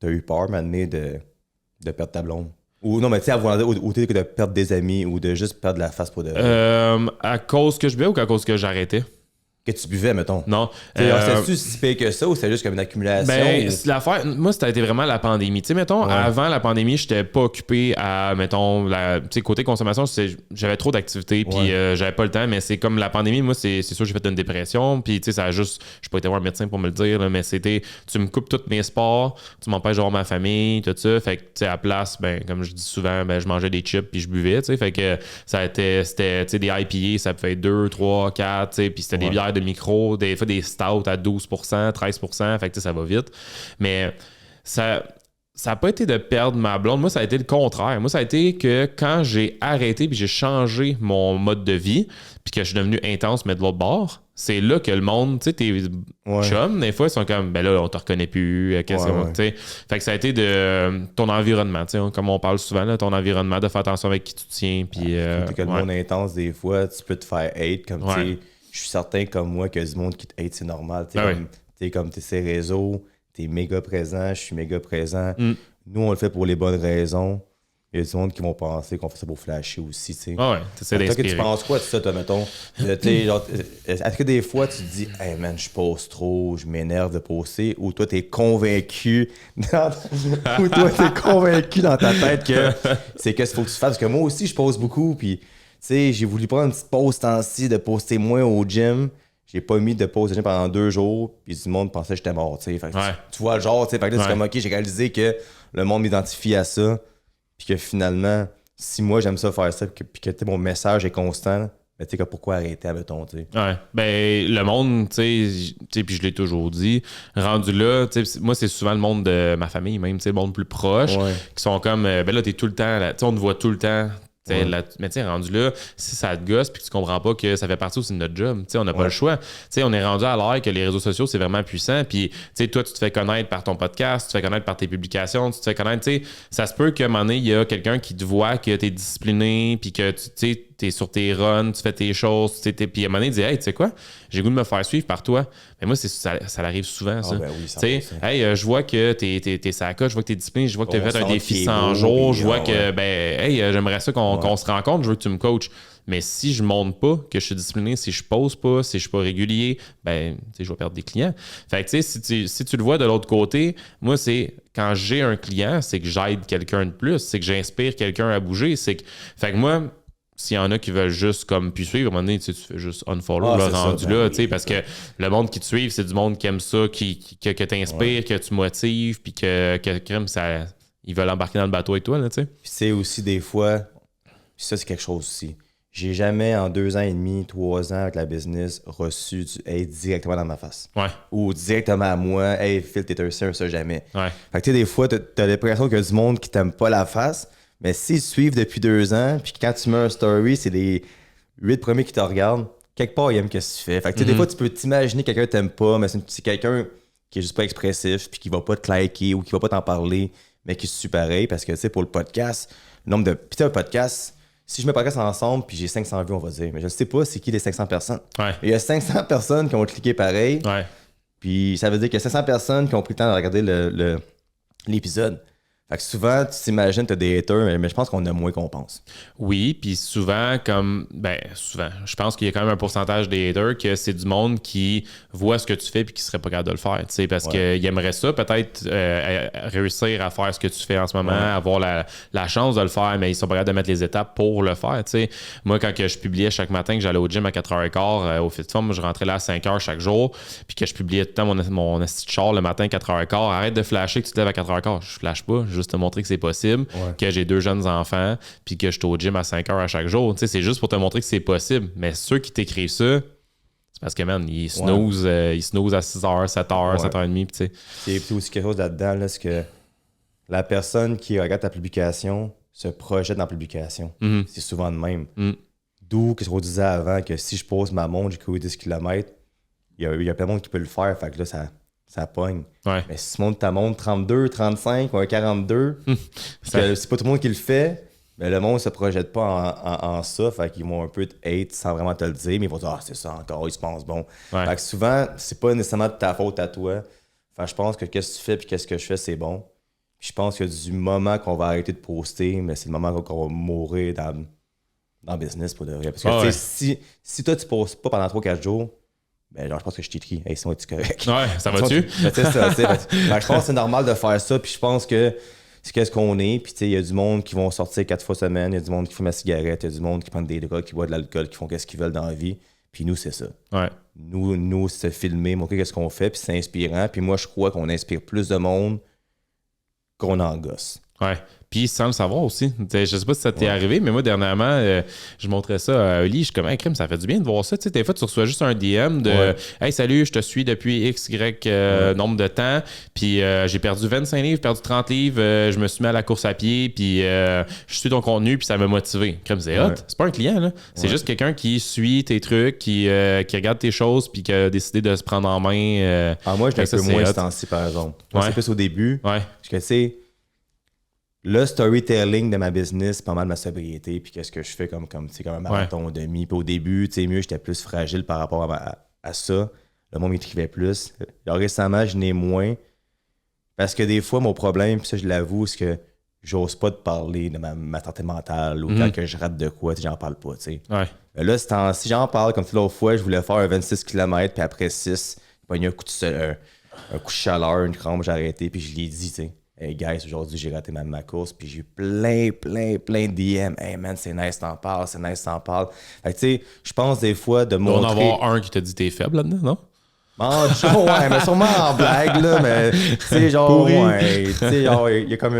S1: t'as eu peur, maintenant, de perdre ta blonde? Ou non, mais tu sais, ou de perdre des amis ou de juste perdre la face pour de...
S2: À cause que je buvais ou à cause que j'arrêtais?
S1: Que tu buvais, mettons.
S2: Non.
S1: C'était-tu si pire que ça ou c'était juste comme une accumulation?
S2: Ben, l'affaire, moi, ça a été vraiment la pandémie. Tu sais, mettons, avant la pandémie, j'étais pas occupé à, mettons, tu sais, côté consommation, j'avais trop d'activités, puis j'avais pas le temps, mais c'est comme la pandémie, moi, c'est sûr, j'ai fait une dépression, puis tu sais, ça a juste, je peux été voir un médecin pour me le dire, là, mais c'était, tu me coupes tous mes sports, tu m'empêches de voir ma famille, tout ça, fait que, tu sais, à la place, ben, comme je dis souvent, ben, je mangeais des chips, puis je buvais, tu sais, fait que c'était, tu sais, des IPA, ça peut être 2, 3, 4, tu sais, puis c'était des bières de micro, des fois des stouts à 12%, 13%, fait que ça va vite. Mais ça n'a pas été de perdre ma blonde. Moi, ça a été le contraire. Moi, ça a été que quand j'ai arrêté puis j'ai changé mon mode de vie puis que je suis devenu intense, mais de l'autre bord, c'est là que le monde, tu sais, tes chums, des fois, ils sont comme, ben là, on te reconnaît plus, qu'est-ce que tu sais. Fait que ça a été de ton environnement, tu sais, comme on parle souvent, là, ton environnement, de faire attention avec qui tu tiens. Puis.
S1: Que le monde intense, des fois, tu peux te faire hate, comme tu sais. Je suis certain comme moi que du monde qui te hate, c'est normal. Comme t'es ces réseaux, t'es méga présent, je suis méga présent. Nous, on le fait pour les bonnes raisons. Il y a du monde qui vont penser qu'on fait ça pour flasher aussi. T'sais.
S2: T'essaies d'inspirer.
S1: Tu penses quoi de ça, toi, mettons? Est-ce que des fois, tu te dis, hey man, je pose trop, je m'énerve de poster, ou toi, t'es convaincu dans ta tête que c'est qu'est-ce qu'il faut que tu fasses? Parce que moi aussi, je pose beaucoup, puis. Tu sais, j'ai voulu prendre une petite pause temps-ci de poster moins au gym. J'ai pas mis de pause au gym pendant 2 jours. Puis du monde pensait que j'étais mort. Tu vois le genre, tu sais. Fait que là, c'est comme, OK, j'ai réalisé que le monde m'identifie à ça. Puis que finalement, si moi, j'aime ça faire ça, puis que mon message est constant, ben, tu sais, pourquoi arrêter, admettons, tu sais.
S2: Ouais. Ben, le monde, tu sais, puis je l'ai toujours dit, rendu là, tu sais, moi, c'est souvent le monde de ma famille, même, tu sais, le monde plus proche, qui sont comme, ben là, t'es tout le temps, tu sais, on te voit tout le temps. Mais tu sais, rendu là, si ça te gosse puis que tu comprends pas que ça fait partie aussi de notre job, tu sais, on n'a pas le choix. Tu sais, on est rendu à l'ère que les réseaux sociaux, c'est vraiment puissant. Puis, tu sais, toi, tu te fais connaître par ton podcast, tu te fais connaître par tes publications, tu te fais connaître, tu sais, ça se peut qu'à un moment donné, il y a quelqu'un qui te voit que tu es discipliné puis que tu sais, t'es sur tes runs, tu fais tes choses, puis à un moment donné, il dit, hey, tu sais quoi, j'ai le goût de me faire suivre par toi. Mais moi, ça arrive souvent, ça.
S1: Ben oui,
S2: tu sais, hey, je vois que t'es sacoche, je vois que t'es discipliné, je vois que t'as fait un défi 100 jours, je vois que, ben, hey, j'aimerais ça qu'on se rencontre, je veux que tu me coaches. Mais si je montre pas que je suis discipliné, si je pose pas, si je suis pas régulier, ben, tu sais, je vais perdre des clients. Fait que, tu sais, si tu le vois de l'autre côté, moi, c'est quand j'ai un client, c'est que j'aide quelqu'un de plus, c'est que j'inspire quelqu'un à bouger, fait que moi, s'il y en a qui veulent juste comme puis suivre, à un moment donné, tu fais juste unfollow le rendu là, tu sais, parce que le monde qui te suit, c'est du monde qui aime ça, que t'inspires, que tu motives, puis que ça, ils veulent embarquer dans le bateau avec toi, là, tu sais.
S1: Puis c'est aussi des fois, ça c'est quelque chose aussi. J'ai jamais en 2 ans et demi, 3 ans avec la business reçu du hate directement dans ma face. Ou directement à moi, hey Phil, t'es un ça, jamais. Fait que tu sais, des fois, t'as l'impression qu'il y a du monde qui t'aime pas la face. Mais s'ils suivent depuis 2 ans, puis quand tu mets un story, c'est les 8 premiers qui te regardent, quelque part, ils aiment ce que tu fais. Fait que des fois, tu peux t'imaginer quelqu'un que t'aimes pas, mais c'est quelqu'un qui est juste pas expressif, puis qui va pas te liker ou qui va pas t'en parler, mais qui suit pareil. Parce que, tu sais, pour le podcast, le nombre de. Puis, tu sais, un podcast, si je mets un podcast ensemble, puis j'ai 500 vues, on va dire, mais je ne sais pas c'est qui les 500 personnes. Il y a 500 personnes qui ont cliqué pareil. Puis, ça veut dire qu'il y a 500 personnes qui ont pris le temps de regarder l'épisode. Fait que souvent, tu t'imagines, t'as des haters, mais je pense qu'on a moins qu'on pense.
S2: Oui, puis souvent, je pense qu'il y a quand même un pourcentage des haters que c'est du monde qui voit ce que tu fais puis qui serait pas capable de le faire, tu sais, parce qu'il aimerait ça, peut-être réussir à faire ce que tu fais en ce moment, avoir la chance de le faire, mais ils sont pas capables de mettre les étapes pour le faire, tu sais. Moi, quand que je publiais chaque matin que j'allais au gym à 4h15 au FitForm, je rentrais là à 5h chaque jour, puis que je publiais tout le temps mon esti de char le matin à 4h15, arrête de flasher que tu te lèves à 4h15, je flash pas, juste te montrer que c'est possible, que j'ai 2 jeunes enfants, puis que je suis au gym à 5 heures à chaque jour. Tu sais, c'est juste pour te montrer que c'est possible. Mais ceux qui t'écrivent ça, c'est parce que, man, ils snooze à 6 heures, 7 heures, 7 heures et demie. Tu sais.
S1: C'est aussi quelque chose là-dedans, là, c'est que la personne qui regarde ta publication se projette dans la publication. C'est souvent de même. D'où, qu'est-ce qu'on disait avant, que si je pose ma montre, j'ai couru 10 km, il y a plein de monde qui peut le faire. Fait que là, ça pogne. Mais si tu montes ta montre 32, 35 ou un 42, c'est pas tout le monde qui le fait, mais le monde ne se projette pas en ça. Fait qu'ils vont un peu te hate sans vraiment te le dire, mais ils vont dire c'est ça encore, ils se pensent bon. Fait que souvent, c'est pas nécessairement de ta faute à toi. Fait que je pense que qu'est-ce que tu fais puis qu'est-ce que je fais, c'est bon. Puis je pense que du moment qu'on va arrêter de poster, mais c'est le moment qu'on va mourir dans le business pour de vrai. Parce que si toi tu postes pas pendant 3-4 jours, ben genre je pense que je t'écris. Hey, sinon es-tu correct?
S2: Ouais, ça va-tu?
S1: Je pense que c'est normal de faire ça, puis je pense que c'est qu'est-ce qu'on est, puis tu sais, il y a du monde qui vont sortir 4 fois semaine, il y a du monde qui fume la cigarette, il y a du monde qui prend des drogues, qui boit de l'alcool, qui font qu'est-ce qu'ils veulent dans la vie, puis nous, c'est ça. Nous c'est filmer, montrer qu'est-ce qu'on fait, puis c'est inspirant, puis moi, je crois qu'on inspire plus de monde qu'on en gosse.
S2: Puis sans le savoir aussi. Je sais pas si ça t'est arrivé, mais moi, dernièrement, je montrais ça à Oli. Je suis comme, hey, crime, ça fait du bien de voir ça. Des fois, tu reçois juste un DM de hey, salut, je te suis depuis X, Y nombre de temps. Puis j'ai perdu 25 livres, perdu 30 livres. Je me suis mis à la course à pied. Puis je suis ton contenu. Puis ça m'a motivé. Crime, c'est hot. C'est pas un client, là. C'est juste quelqu'un qui suit tes trucs, qui regarde tes choses, puis qui a décidé de se prendre en main.
S1: Moi, je l'ai un peu moins ce temps-ci, par exemple. Moi, c'est plus au début. Parce que, tu sais, le storytelling de ma business, pas mal de ma sobriété, puis qu'est-ce que je fais comme un marathon demi. Puis au début, tu sais, mieux, j'étais plus fragile par rapport à ça. Le monde m'écrivait plus. Alors, récemment, je n'ai moins. Parce que des fois, mon problème, puis ça, je l'avoue, c'est que j'ose pas te parler de ma santé mentale ou quand que je rate de quoi, j'en parle pas, tu sais. Là, si j'en parle, comme l'autre fois, je voulais faire un 26 km, puis après 6, il y a eu un coup de chaleur, une crampe, j'ai arrêté, puis je l'ai dit, tu sais. Hey guys, aujourd'hui j'ai raté ma course, puis j'ai eu plein de DM. Hey man, c'est nice, t'en parles, c'est nice, t'en parles. Fait que tu sais, je pense des fois de montrer.
S2: Il doit en avoir un qui t'a dit t'es faible là-dedans, non?
S1: Mais sûrement en blague, là, mais tu sais, genre, tu sais, genre, il y a comme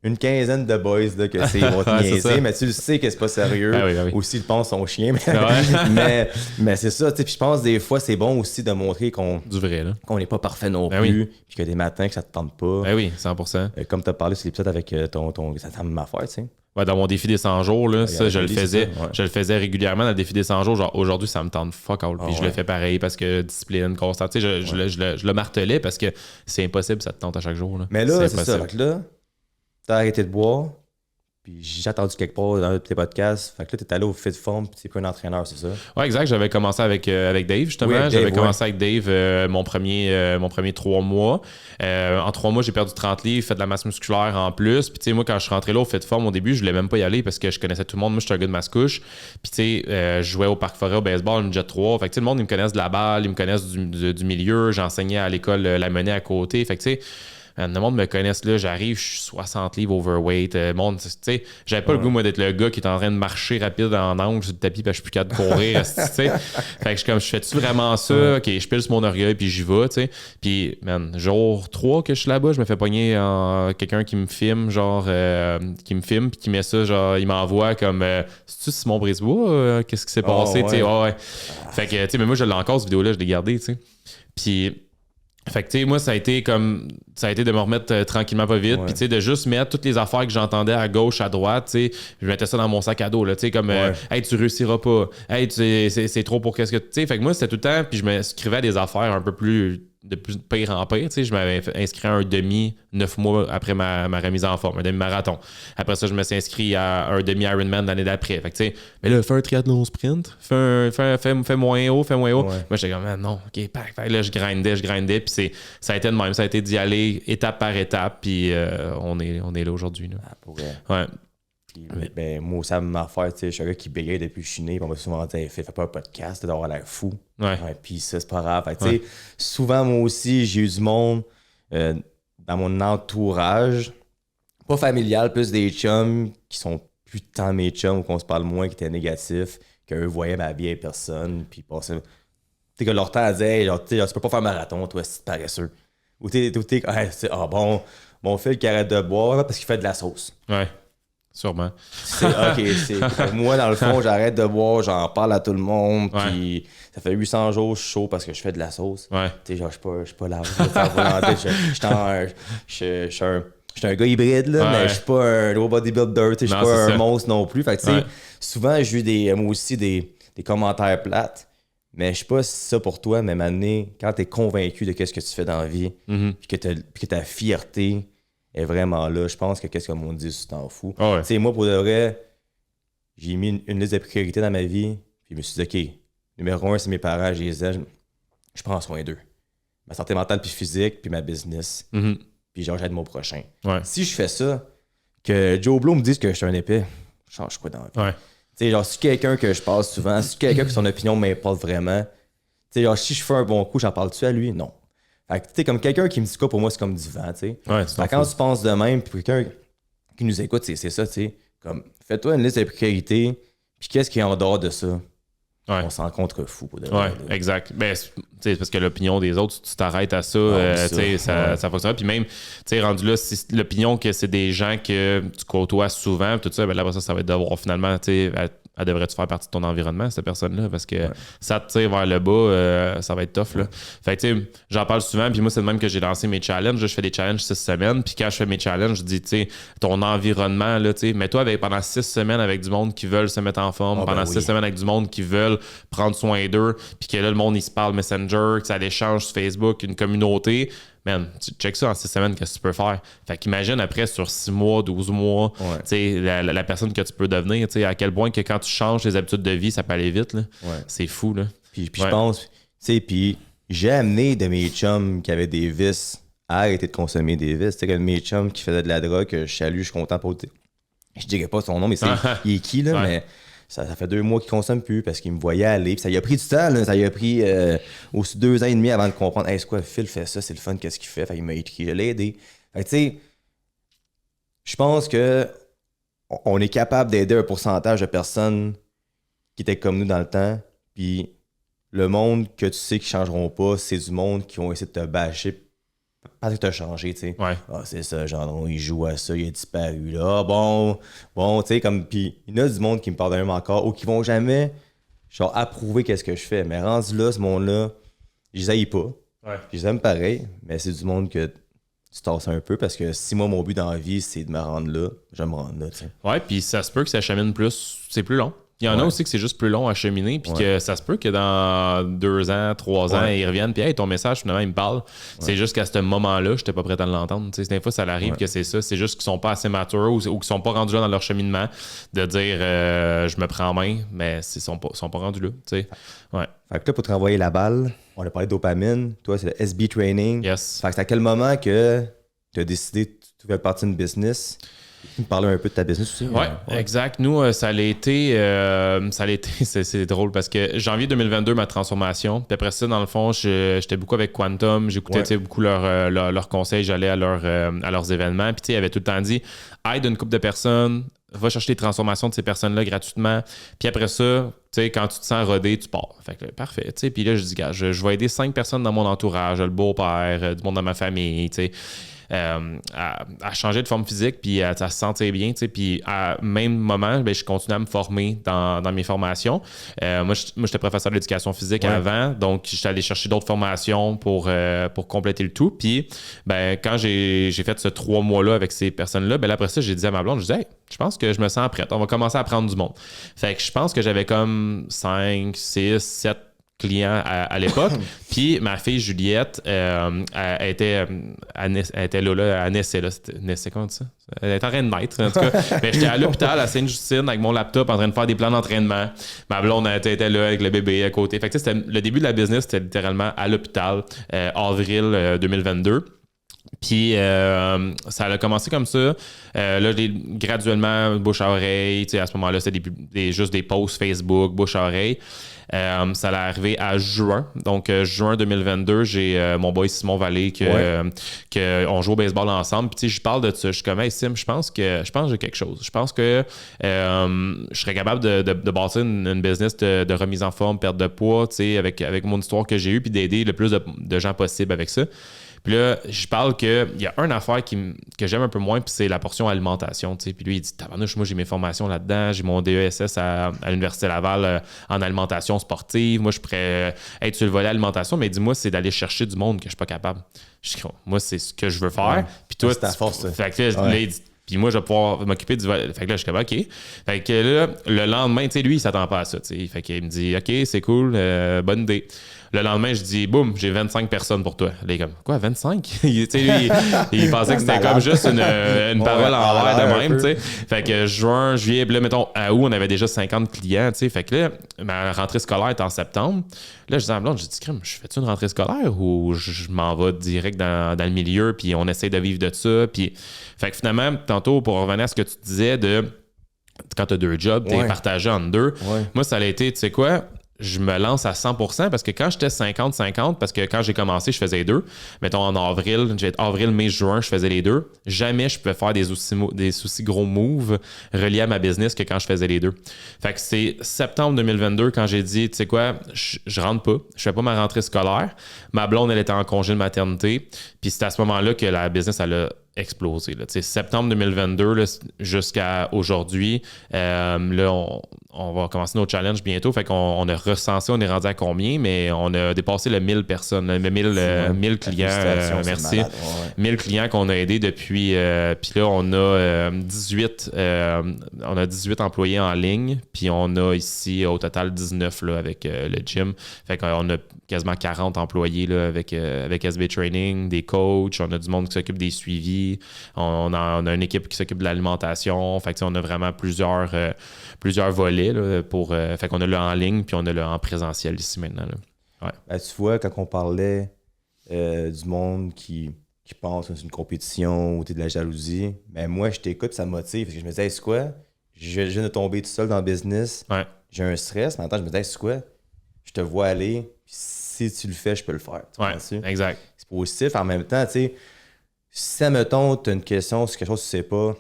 S1: une quinzaine de boys là, que c'est ils vont te niaiser, mais tu le sais que c'est pas sérieux. Ou s'ils pensent son chien, mais c'est ça, tu sais, puis je pense des fois c'est bon aussi de montrer qu'on n'est pas parfait non plus, puis qu'il y a des matins que ça te tente pas.
S2: Ben oui, 100%.
S1: Comme tu as parlé sur l'épisode avec ton ça t'a même affaire, tu sais.
S2: Dans mon défi des 100 jours, là, ça, je le faisais. Je le faisais régulièrement dans le défi des 100 jours. Genre, aujourd'hui, ça me tente fuck all. Puis je le fais pareil parce que discipline, constante. Tu sais, je le martelais parce que c'est impossible, ça te tente à chaque jour. Là.
S1: Mais là, c'est ça. Fait que là, t'as arrêté de boire. Puis j'ai entendu quelque part dans tes podcasts. Fait que là, t'es allé au FitForm, puis t'es pas un entraîneur, c'est ça? Ouais,
S2: exact. J'avais commencé avec Dave, justement. J'avais commencé avec Dave mon premier 3 mois. En 3 mois, j'ai perdu 30 livres, fait de la masse musculaire en plus. Puis tu sais, moi, quand je suis rentré là au FitForm, au début, je voulais même pas y aller parce que je connaissais tout le monde. Moi, j'étais un gars de Mascouche. Puis tu sais, je jouais au Parc Forêt au baseball, une Jet 3. Fait que tu sais, le monde, ils me connaissent de la balle, ils me connaissent du milieu. J'enseignais à l'école La Menée à côté. Fait que tu sais, le monde me connaisse là, j'arrive, je suis 60 livres overweight. Monde, tu sais, j'avais pas le goût, moi, d'être le gars qui est en train de marcher rapide en angle sur le tapis parce que je suis plus capable de courir. Tu sais. Fait que je fais-tu vraiment ça? Ok, je pile sur mon orgueil puis j'y vais, tu sais. Puis, man, jour 3 que je suis là-bas, je me fais pogner quelqu'un qui me filme, puis qui met ça, genre, il m'envoie comme c'est-tu Simon Brisebois? Qu'est-ce qui s'est passé? Tu sais, Fait que, tu sais, mais moi, je l'ai encore, cette vidéo-là, je l'ai gardée, tu sais. Puis. Fait que, tu sais, moi, ça a été de me remettre tranquillement pas vite. Puis, tu sais, de juste mettre toutes les affaires que j'entendais à gauche, à droite, tu sais, je mettais ça dans mon sac à dos, là, tu sais, comme, hey, tu réussiras pas. Hey, c'est trop pour qu'est-ce que tu sais. Fait que moi, c'était tout le temps, puis je me scrivais des affaires un peu plus de plus pire en pire. Tu sais, je m'avais inscrit à un demi 9 mois après ma remise en forme, un demi-marathon. Après ça, je me suis inscrit à un demi-Ironman l'année d'après. Fait que, tu sais, mais là, fais un triathlon sprint, fais moins haut, Ouais. Moi, j'étais comme, ah, non, OK, pack. Fait que là, je grindais, puis ça a été de même. Ça a été d'y aller étape par étape, puis on est là aujourd'hui. Là.
S1: Ah, pour vrai.
S2: Ouais.
S1: Ben, moi, ça m'a fait, tu sais, je suis un gars qui bégaye depuis que je suis né, puis on m'a souvent dit, fais pas un podcast, d'avoir l'air fou.
S2: Ouais.
S1: Puis ça, c'est pas grave. Fait, tu sais, souvent, moi aussi, j'ai eu du monde dans mon entourage, pas familial, plus des chums qui sont plus tant mes chums ou qu'on se parle moins, qui étaient négatifs, qu'eux voyaient ma vieille personne, puis passaient. Tu sais, que leur temps à dire, genre, tu peux pas faire marathon, toi, c'est paresseux. Ou t'es, bon, Phil qui arrête de boire parce qu'il fait de la sauce.
S2: Ouais. Sûrement.
S1: Moi, dans le fond, j'arrête de boire, j'en parle à tout le monde, puis ça fait 800 jours, je suis chaud parce que je fais de la sauce.
S2: Ouais.
S1: Tu sais, genre, je suis pas là. Je suis un gars hybride, là, mais je suis pas un gros bodybuilder, je suis pas un monstre non plus. Fait que, tu sais, souvent, j'ai eu moi aussi des commentaires plates, mais je sais pas si c'est ça pour toi, mais maintenant, quand t'es convaincu de ce que tu fais dans la vie, puis que ta fierté est vraiment là. Je pense que qu'est-ce que on dit, tu t'en fous.
S2: Oh ouais.
S1: Tu sais, moi, pour de vrai, j'ai mis une liste de priorités dans ma vie, puis je me suis dit, OK, numéro 1, c'est mes parents, je les aime, je prends soin d'eux. Ma santé mentale puis physique, puis ma business, puis genre, j'aide mon prochain.
S2: Ouais.
S1: Si je fais ça, que Joe Blow me dise que je suis un épais, je change quoi dans la vie?
S2: Ouais.
S1: Tu sais, genre, si quelqu'un que je passe souvent, si quelqu'un que son opinion m'importe vraiment, tu sais, genre, si je fais un bon coup, j'en parle-tu à lui? Non. Fait que, tu sais, comme quelqu'un qui me dit quoi, pour moi, c'est comme du vent, tu sais.
S2: Ouais,
S1: quand tu penses de même, puis quelqu'un qui nous écoute, c'est ça, tu sais. Comme, fais-toi une liste de priorités, puis qu'est-ce qui est en dehors de ça?
S2: Ouais.
S1: On s'en contrefou.
S2: Ouais, exact. Ben, c'est parce que l'opinion des autres, tu t'arrêtes à ça, ça fonctionne. Puis même, tu sais, rendu là, si l'opinion que c'est des gens que tu côtoies souvent, tout ça, ben là, ça va être devoir finalement, tu sais, elle devrait-tu faire partie de ton environnement, cette personne-là, parce que ça te tire vers le bas, ça va être tough, là. Fait que, tu sais, j'en parle souvent, puis moi, c'est de même que j'ai lancé mes challenges. Je fais des challenges 6 semaines, puis quand je fais mes challenges, je dis, tu sais, ton environnement, là, tu sais, mets-toi pendant 6 semaines avec du monde qui veulent se mettre en forme, pendant 6 semaines avec du monde qui veulent prendre soin d'eux, puis que là, le monde, il se parle Messenger, que ça l'échange sur Facebook, une communauté. Man, tu check ça en 6 semaines, qu'est-ce que tu peux faire? Fait qu'imagine après, sur 6 mois, 12 mois, tu sais, la personne que tu peux devenir, tu sais, à quel point que quand tu changes tes habitudes de vie, ça peut aller vite, là. C'est fou, là.
S1: Puis je pense, tu sais, puis j'ai amené de mes chums qui avaient des vices à arrêter de consommer des vices. Tu sais, comme mes chums qui faisaient de la drogue, que je salue, je suis content pour eux. Je dirais pas son nom, mais il est qui, là, mais... Ça fait 2 mois qu'il consomme plus parce qu'il me voyait aller. Puis ça lui a pris du temps, là. Ça lui a pris aussi 2 ans et demi avant de comprendre. Hey, c'est quoi, Phil fait ça, c'est le fun, qu'est-ce qu'il fait? Fait qu'il m'a écrit, je l'ai aidé. Fait que tu sais, je pense que on est capable d'aider un pourcentage de personnes qui étaient comme nous dans le temps. Puis le monde que tu sais qui changeront pas, c'est du monde qui ont essayé de te bâcher parce que t'as changé, tu sais.
S2: Ouais.
S1: Ah, c'est ça, genre, il joue à ça, il a disparu là. Ah, bon, tu sais, comme. Puis il y en a du monde qui me pardonne même encore ou qui vont jamais, genre, approuver qu'est-ce que je fais. Mais rendu là, ce monde-là, je les haïs pas.
S2: Ouais.
S1: Je les aime pareil, mais c'est du monde que tu tasses un peu parce que si moi, mon but dans la vie, c'est de me rendre là, je vais me rendre là, tu sais.
S2: Ouais, puis ça se peut que ça chemine plus, c'est plus long. Il y en a aussi que c'est juste plus long à cheminer, puis que ça se peut que dans 2 ans, 3 ans, ils reviennent, puis hey, ton message, finalement, il me parle. C'est juste qu'à ce moment-là, je n'étais pas prêt à l'entendre. Des fois, ça arrive que c'est ça. C'est juste qu'ils sont pas assez matures ou qu'ils sont pas rendus là dans leur cheminement de dire je me prends en main, mais ils sont pas rendus là. T'sais. Ouais.
S1: Fait que là, pour te renvoyer la balle, on a parlé de dopamine. Toi, c'est le SB Training.
S2: Yes.
S1: Fait que c'est à quel moment que tu as décidé que tu fais partie d'une business? Tu me parlais un peu de ta business aussi.
S2: Ouais, exact. Nous, ça a été c'est drôle parce que janvier 2022, ma transformation. Puis après ça, dans le fond, j'étais beaucoup avec Quantum. J'écoutais beaucoup leurs conseils. J'allais à leurs événements. Puis il avait tout le temps dit aide une couple de personnes, va chercher les transformations de ces personnes-là gratuitement. Puis après ça, quand tu te sens rodé, tu pars. Fait que parfait. Puis là, je dis, gars, je vais aider 5 personnes dans mon entourage, le beau-père, du monde dans ma famille, à changer de forme physique puis à se sentir bien, puis à même moment, je continue à me former dans mes formations. Moi, j'étais professeur d'éducation physique avant, donc j'étais allé chercher d'autres formations pour compléter le tout. Puis quand j'ai fait ce 3 mois-là avec ces personnes-là, là, après ça, j'ai dit à ma blonde, je disais, hey, je pense que je me sens prête. On va commencer à prendre du monde. Fait que je pense que j'avais comme 5, 6, 7 clients à l'époque. Puis ma fille Juliette, elle était là, elle naissait là. Naissait comment ça? Elle était en train de naître, en tout cas. Mais j'étais à l'hôpital à Sainte-Justine avec mon laptop en train de faire des plans d'entraînement. Ma blonde était là avec le bébé à côté. Fait que c'était le début de la business, c'était littéralement à l'hôpital, avril 2022. Puis ça a commencé comme ça. Là, graduellement, bouche à oreille. À ce moment-là, c'était juste des posts Facebook, bouche à oreille. Ça allait arriver à juin. Donc, juin 2022, j'ai mon boy Simon Vallée on joue au baseball ensemble. Puis, je parle de ça. Je suis comme, hey Sim, je pense que j'ai quelque chose. Je pense que je serais capable de bâtir une business de remise en forme, perte de poids, avec mon histoire que j'ai eue, puis d'aider le plus de gens possible avec ça. Puis là, je parle qu'il y a une affaire que j'aime un peu moins, puis c'est la portion alimentation. Puis lui, il dit tabarnouche, moi, j'ai mes formations là-dedans, j'ai mon DESS à l'Université Laval en alimentation sportive. Moi, je pourrais être sur le volet alimentation, mais dis-moi, c'est d'aller chercher du monde que je suis pas capable. Je dis, moi, c'est ce que je veux faire. Puis toi,
S1: c'est ta force.
S2: Fait que là, il dit, puis moi, je vais pouvoir m'occuper du volet. Fait que là, je suis comme, OK. Fait que là, le lendemain, lui, il s'attend pas à ça. Fait qu'il me dit, OK, c'est cool, bonne idée. Le lendemain, je dis, boum, j'ai 25 personnes pour toi. Là, il est comme, quoi, 25? il pensait que c'était comme juste une parole en l'air de même. T'sais. Fait que juin, juillet, là, mettons, à août, on avait déjà 50 clients. T'sais. Fait que là, ma rentrée scolaire est en septembre. Là, je dis à ma blonde, je dis, crème, je fais-tu une rentrée scolaire ou je m'en vais direct dans le milieu, puis on essaie de vivre de ça. Puis, fait que finalement, tantôt, pour revenir à ce que tu disais de quand tu as 2 jobs, tu es partagé en 2. Ouais. Moi, ça a été, tu sais quoi? Je me lance à 100% parce que quand j'étais 50-50, parce que quand j'ai commencé, je faisais 2. Mettons en avril, mai, juin, je faisais les 2. Jamais je pouvais faire des aussi gros moves reliés à ma business que quand je faisais les 2. Fait que c'est septembre 2022 quand j'ai dit, tu sais quoi, je rentre pas. Je fais pas ma rentrée scolaire. Ma blonde, elle était en congé de maternité. Puis c'est à ce moment-là que la business, elle a explosé. Là. Septembre 2022 là, jusqu'à aujourd'hui, là, on va commencer nos challenges bientôt. Fait qu'on a recensé, on est rendu à combien, mais on a dépassé le 1000 personnes, 1000 clients. Merci. Malade, 1000 clients qu'on a aidés depuis. Puis là, on a 18 employés en ligne. Puis on a ici au total 19 là, avec le gym. Fait qu'on a quasiment 40 employés là, avec SB Training, des coachs. On a du monde qui s'occupe des suivis. On a une équipe qui s'occupe de l'alimentation. Fait que, on a vraiment plusieurs volets là, fait qu'on a le en ligne puis on a le en présentiel ici maintenant. Là. Ouais.
S1: Ben, tu vois, quand on parlait du monde qui pense que c'est une compétition ou t'es de la jalousie, ben moi, je t'écoute, ça me motive. Parce que je me disais, hey, c'est quoi? Je viens de tomber tout seul dans le business. Ouais. J'ai un stress, mais en même temps, je me disais, hey, c'est quoi? Je te vois aller, puis si tu le fais, je peux le faire.
S2: Ouais, exact.
S1: C'est positif. En même temps, tu sais, si, admettons, tu as une question sur quelque chose que tu sais pas,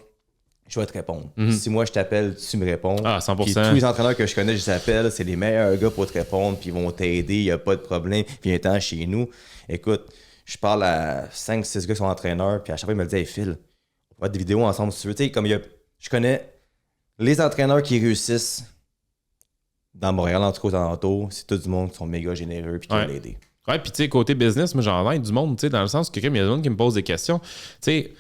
S1: je vais te répondre. Mm-hmm. Si moi, je t'appelle, tu me réponds.
S2: Ah, 100%.
S1: Puis tous les entraîneurs que je connais, je les appelle, c'est les meilleurs gars pour te répondre, puis ils vont t'aider, il n'y a pas de problème. Viens-t'en chez nous. Écoute, je parle à 5-6 gars qui sont entraîneurs, puis à chaque fois, ils me disent, hey Phil, on va faire des vidéos ensemble si tu veux. Tu sais, comme je connais les entraîneurs qui réussissent dans Montréal, en tout cas, aux alentours, c'est tout du monde qui sont méga généreux, puis qui veulent l'aider.
S2: Ouais, puis tu sais, côté business, moi j'en ai du monde, tu sais, dans le sens que il y a du monde qui me pose des questions. Tu sais,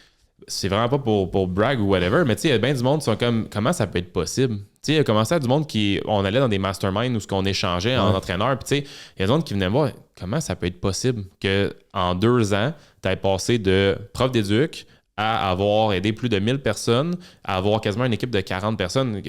S2: c'est vraiment pas pour brag ou whatever, mais tu sais, il y a bien du monde qui sont comme, comment ça peut être possible? Tu sais, il y a commencé à du monde on allait dans des masterminds où on échangeait en entraîneur, puis tu sais, il y a du monde qui venait me voir, comment ça peut être possible qu'en 2 ans, tu aies passé de prof d'éduc à avoir aidé plus de 1000 personnes, à avoir quasiment une équipe de 40 personnes.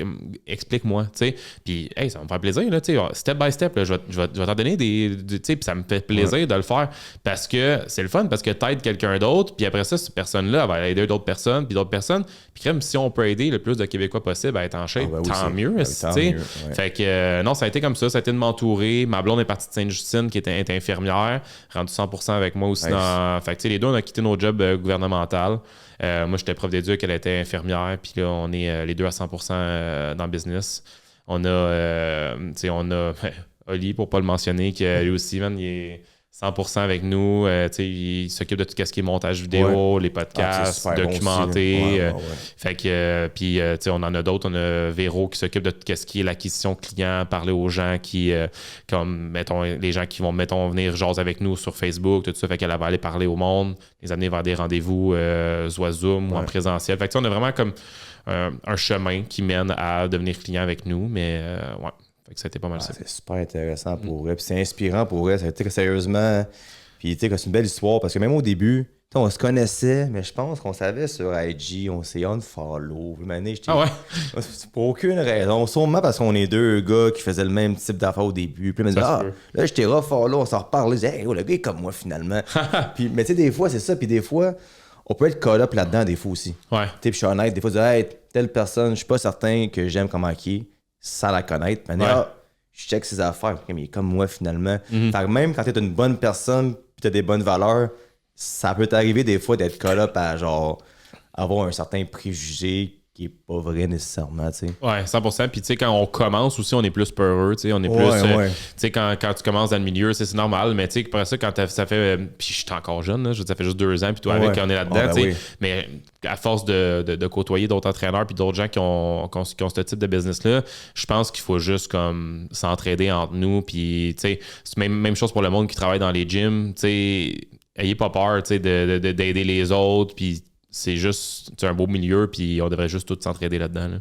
S2: Explique-moi, tu sais. Puis, hey, ça va me faire plaisir, là, tu sais. Step by step, là, je vais t'en donner tu sais, puis ça me fait plaisir de le faire parce que c'est le fun, parce que t'aides quelqu'un d'autre, puis après ça, cette personne-là, elle va aider d'autres personnes, puis d'autres personnes. Puis, crème, si on peut aider le plus de Québécois possible à être en shape, tant mieux, tu sais. Fait que, non, ça a été comme ça a été de m'entourer. Ma blonde est partie de Sainte-Justine, qui est infirmière, rendue 100% avec moi aussi. Fait que, tu sais, les deux, on a quitté nos jobs gouvernementaux. Moi, j'étais prof d'éduc, elle était infirmière, puis là, on est les deux à 100% dans le business. On a, Oli, pour pas le mentionner, qui lui aussi, man, il est 100% avec nous. Il s'occupe de tout ce qui est montage vidéo, les podcasts, documentés. Bon fait que, puis, on en a d'autres. On a Véro qui s'occupe de tout ce qui est l'acquisition client, parler aux gens qui, comme, mettons, les gens qui vont, venir jaser avec nous sur Facebook, tout ça. Fait qu'elle va aller parler au monde, les amener vers des rendez-vous, soit Zoom ou en présentiel. Fait que, on a vraiment comme un chemin qui mène à devenir client avec nous. Mais, Fait que ça a été pas mal ça.
S1: C'est super intéressant pour vrai. Puis c'est inspirant pour vrai. Ça a été sérieusement. Puis tu sais, c'est une belle histoire parce que même au début, on se connaissait, mais je pense qu'on savait sur IG, on s'est unfollow.
S2: Ah ouais?
S1: Pour aucune raison. Sûrement parce qu'on est deux gars qui faisaient le même type d'affaires au début. Puis là, là, je t'ai refollow, on s'en reparle. Je disais, hey, oh, le gars est comme moi finalement. Puis, mais tu sais, des fois, c'est ça. Puis des fois, on peut être call up là-dedans, des fois aussi.
S2: Ouais.
S1: Tu sais, puis je suis honnête, des fois, je dis, hey, telle personne, je suis pas certain que j'aime comment qui est, sans la connaître. Mais je check ses affaires. Mais il est comme moi finalement. Fait que même quand t'es une bonne personne, puis t'as des bonnes valeurs, ça peut t'arriver des fois d'être call up à genre avoir un certain préjugé qui est pas vrai nécessairement, tu sais.
S2: Ouais, 100%. Puis tu sais, quand on commence aussi, on est plus peureux, tu sais, on est plus... tu sais, quand tu commences dans le milieu, c'est normal, mais tu sais, après ça, quand ça fait... puis je suis encore jeune, là, ça fait juste 2 ans, puis toi avec, on est là-dedans, tu sais. Mais à force de côtoyer d'autres entraîneurs puis d'autres gens qui ont ce type de business-là, je pense qu'il faut juste comme s'entraider entre nous, puis tu sais, c'est même chose pour le monde qui travaille dans les gyms, tu sais, ayez pas peur, tu sais, d'aider les autres, puis c'est juste un beau milieu, puis on devrait juste tous s'entraider là-dedans. Là.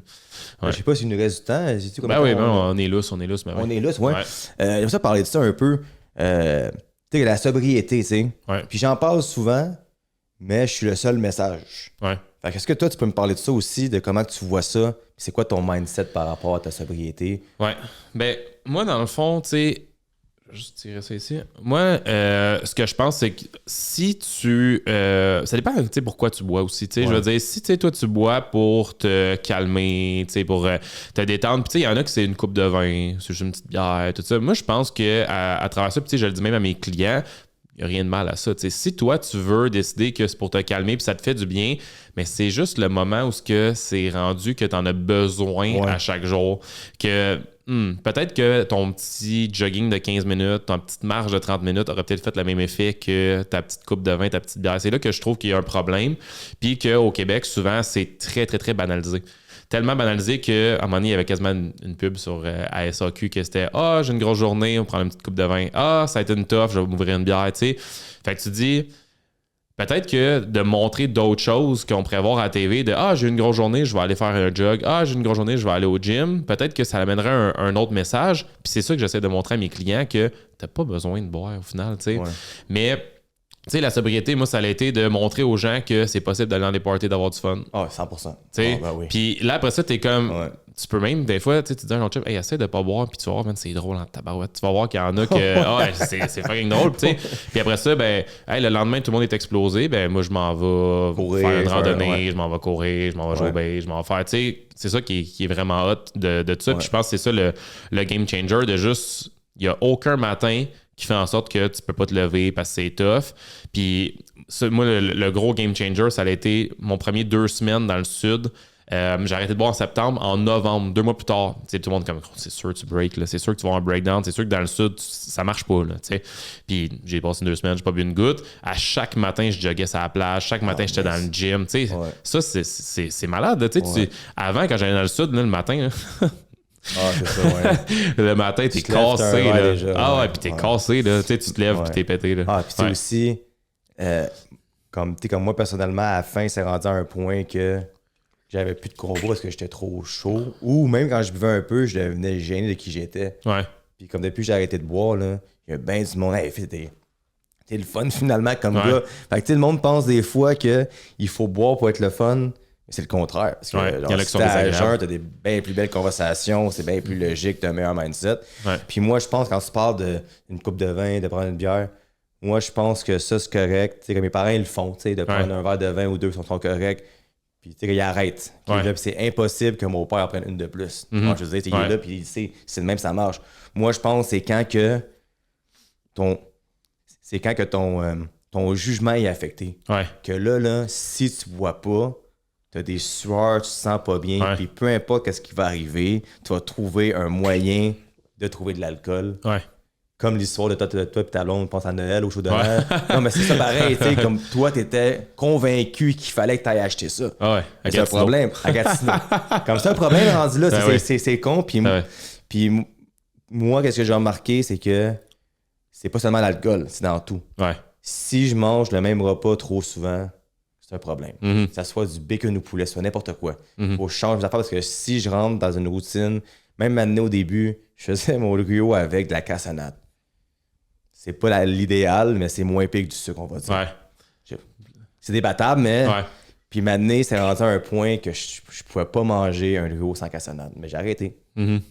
S1: Ouais. Je sais pas s'il nous reste du temps.
S2: On est lousse, mais
S1: on est lousse, ouais. J'aime ça parler de ça un peu. Tu sais, la sobriété, tu sais.
S2: Ouais.
S1: Puis j'en parle souvent, mais je suis le seul message.
S2: Ouais.
S1: Fait qu'est-ce que toi, tu peux me parler de ça aussi, de comment tu vois ça? C'est quoi ton mindset par rapport à ta sobriété?
S2: Ouais. Ben, moi, dans le fond, tu sais, juste tirer ça ici. Moi, ce que je pense, c'est que si tu... ça dépend, tu sais, pourquoi tu bois aussi. Tu sais, je veux dire, si, tu sais, toi, tu bois pour te calmer, tu sais, pour te détendre. Puis, tu sais, il y en a qui c'est une coupe de vin, c'est juste une petite bière, tout ça. Moi, je pense qu'à travers ça, puis, tu sais, je le dis même à mes clients, il n'y a rien de mal à ça. Tu sais, si toi, tu veux décider que c'est pour te calmer puis ça te fait du bien, mais c'est juste le moment où c'est rendu que tu en as besoin à chaque jour. Que peut-être que ton petit jogging de 15 minutes, ton petite marche de 30 minutes aurait peut-être fait le même effet que ta petite coupe de vin, ta petite bière. C'est là que je trouve qu'il y a un problème. Puis qu'au Québec, souvent, c'est très, très, très banalisé. Tellement banalisé qu'à un moment donné, il y avait quasiment une pub sur ASAQ que c'était « Ah, j'ai une grosse journée, on prend une petite coupe de vin. Ah, ça a été une toffe, je vais m'ouvrir une bière. » Tu sais. Fait que tu dis, peut-être que de montrer d'autres choses qu'on pourrait voir à la TV, de « Ah, j'ai une grosse journée, je vais aller faire un jog. Ah, j'ai une grosse journée, je vais aller au gym. » Peut-être que ça amènerait un autre message. Puis c'est ça que j'essaie de montrer à mes clients, que t'as pas besoin de boire au final. Tu sais. Mais... Tu sais, la sobriété, moi, ça a été de montrer aux gens que c'est possible d'aller dans des parties, d'avoir du fun.
S1: Ah, 100%.
S2: Oui. Puis là, après ça, t'es comme... Tu peux même, des fois, tu dis à un autre chef, hey, essaie de pas boire, puis tu vas voir, man, c'est drôle en tabarouette. Tu vas voir qu'il y en a que... c'est fucking drôle, tu sais. Puis après ça, ben, le lendemain, tout le monde est explosé. Ben, moi, je m'en vais courir, faire une randonnée, je m'en vais courir, je m'en vais jouer au base, je m'en vais faire... Tu sais, c'est ça qui est vraiment hot de tout ça. Puis je pense que c'est ça le game changer, de juste... Il n'y a aucun matin qui fait en sorte que tu peux pas te lever parce que c'est tough. Puis ça, moi, le gros game changer, ça a été mon premier 2 semaines dans le sud. J'ai arrêté de boire en septembre. En novembre, 2 mois plus tard, tout le monde est comme, c'est sûr que tu breaks, là. C'est sûr que tu vas avoir un breakdown. C'est sûr que dans le sud, ça marche pas. Là, t'sais. Puis j'ai passé 2 semaines, j'ai pas bu une goutte. À chaque matin, je joguais sur la plage. Chaque matin, j'étais dans le gym. Ça, c'est malade. Avant, quand j'allais dans le sud, là, le matin...
S1: Ah, c'est ça, ouais.
S2: Le matin, t'es cassé, là. Déjà, puis t'es cassé, là. Tu sais, tu te lèves, puis t'es pété, là.
S1: Ah, puis tu sais aussi, comme moi, personnellement, à la fin, c'est rendu à un point que j'avais plus de combo parce que j'étais trop chaud. Ou même quand je buvais un peu, je devenais gêné de qui j'étais.
S2: Ouais.
S1: Puis comme depuis que j'ai arrêté de boire, là, il y a bien du monde. Hey, t'es le fun, finalement, comme gars. Fait que, tu sais, le monde pense des fois qu'il faut boire pour être le fun. C'est le contraire. Parce que genre, si t'es à jeun, t'as des bien plus belles conversations, c'est bien plus logique, t'as un meilleur mindset. Puis moi, je pense, quand tu parles d'une coupe de vin, de prendre une bière, moi, je pense que ça, c'est correct. T'sais, comme mes parents, ils le font, de prendre un verre de vin ou deux qui sont corrects. Puis ils arrêtent. Là, c'est impossible que mon père prenne une de plus. Moi, je veux dire, il est là, puis il sait, c'est le même, ça marche. Moi, je pense que c'est quand que ton jugement est affecté. Que là, si tu bois pas, t'as des sueurs, tu te sens pas bien, puis peu importe ce qui va arriver, tu vas trouver un moyen de trouver de l'alcool. Comme l'histoire de toi et ta blonde, pense à Noël, au show de Noël. Non, mais c'est ça pareil, tu sais, comme toi, t'étais convaincu qu'il fallait que t'ailles acheter ça. C'est un problème. À Gatineau. Comme c'est un problème rendu là, c'est con. Puis moi, qu'est-ce que j'ai remarqué, c'est que c'est pas seulement l'alcool, c'est dans tout. Si je mange le même repas trop souvent, c'est un problème. Que ça soit du bacon ou poulet, soit n'importe quoi. Faut que je change d'affaires parce que si je rentre dans une routine, même maintenant au début, je faisais mon griot avec de la cassonade. C'est pas l'idéal, mais c'est moins pire que du sucre, on va dire.
S2: Ouais.
S1: C'est débattable, mais...
S2: Ouais.
S1: Puis maintenant, c'est rendu à un point que je pouvais pas manger un griot sans cassonade. Mais j'ai arrêté.
S2: Mm-hmm.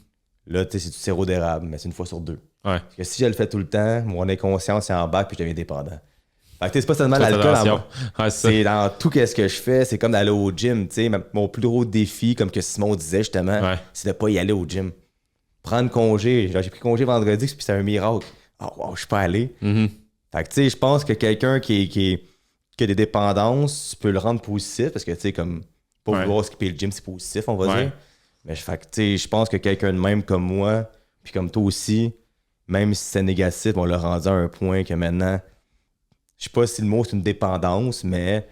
S1: Là, tu sais, c'est du sirop d'érable, mais c'est une fois sur 2.
S2: Ouais.
S1: Parce que si je le fais tout le temps, mon inconscience est en bas puis je deviens dépendant. Fait que c'est pas seulement
S2: Toi,
S1: l'alcool en
S2: attention.
S1: moi.
S2: Ouais,
S1: C'est dans tout ce que je fais. C'est comme d'aller au gym. Tu sais, mon plus gros défi, comme que Simon disait justement, c'est de pas y aller au gym. Prendre congé. Genre, j'ai pris congé vendredi, puis c'est un miracle. Oh, wow, je suis pas allé.
S2: Mm-hmm.
S1: Fait que tu sais, je pense que quelqu'un qui a des dépendances, tu peux le rendre positif parce que tu sais, comme pas vouloir skipper le gym, c'est positif, on va dire. Mais fait que tu sais, je pense que quelqu'un de même comme moi, puis comme toi aussi, même si c'est négatif, on l'a rendu à un point que maintenant, je sais pas si le mot c'est une dépendance, mais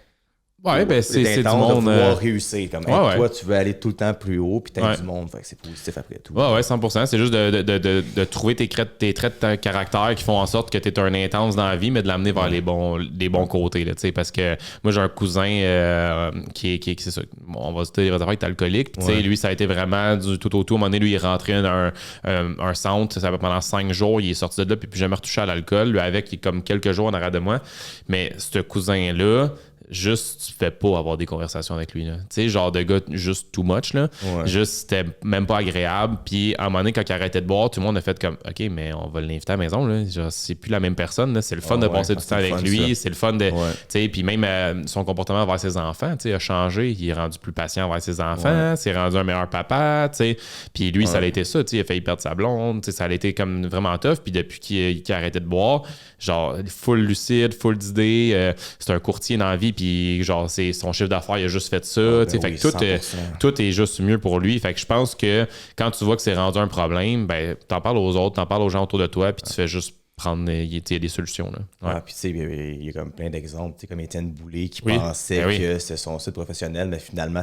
S2: Ouais, ben c'est du monde.
S1: De vouloir réussir. Comme, toi, tu veux aller tout le temps plus haut, puis t'as du monde. Fait que c'est positif après tout.
S2: Ouais, 100%. C'est juste de trouver tes traits de caractère qui font en sorte que tu es un intense dans la vie, mais de l'amener vers les bons côtés. Là, parce que moi, j'ai un cousin qui c'est ça. On va se dire, il est alcoolique. Puis, lui, ça a été vraiment du tout au tout. À un moment donné, lui, il est rentré dans un centre. Ça va pendant 5 jours. Il est sorti de là, puis plus jamais retouché à l'alcool. Lui, avec, il est comme quelques jours en arrière de moi. Mais ce cousin-là, juste, tu fais pas avoir des conversations avec lui. Tu sais, genre de gars juste too much. Là. Juste, c'était même pas agréable. Puis, à un moment donné, quand il arrêtait de boire, tout le monde a fait comme OK, mais on va l'inviter à la maison. Là. Genre, c'est plus la même personne. Là. C'est le fun de passer du temps avec lui. C'est le fun de. Tu sais, puis même son comportement envers ses enfants, tu sais, a changé. Il est rendu plus patient envers ses enfants. C'est rendu un meilleur papa. Tu sais. Puis lui, ça a été ça. Tu sais, il a failli perdre sa blonde. Tu sais, ça a été comme vraiment tough. Puis depuis qu'il a arrêté de boire, genre, full lucide, full d'idées. C'est un courtier dans la vie. Puis genre, c'est son chiffre d'affaires, il a juste fait ça. Fait que tout est juste mieux pour lui. Fait que je pense que quand tu vois que c'est rendu un problème, ben t'en parles aux autres, t'en parles aux gens autour de toi, puis tu fais juste prendre des solutions. Là.
S1: Puis tu sais, il y a comme plein d'exemples, comme Étienne Boulay qui pensait que c'est son site professionnel, mais finalement,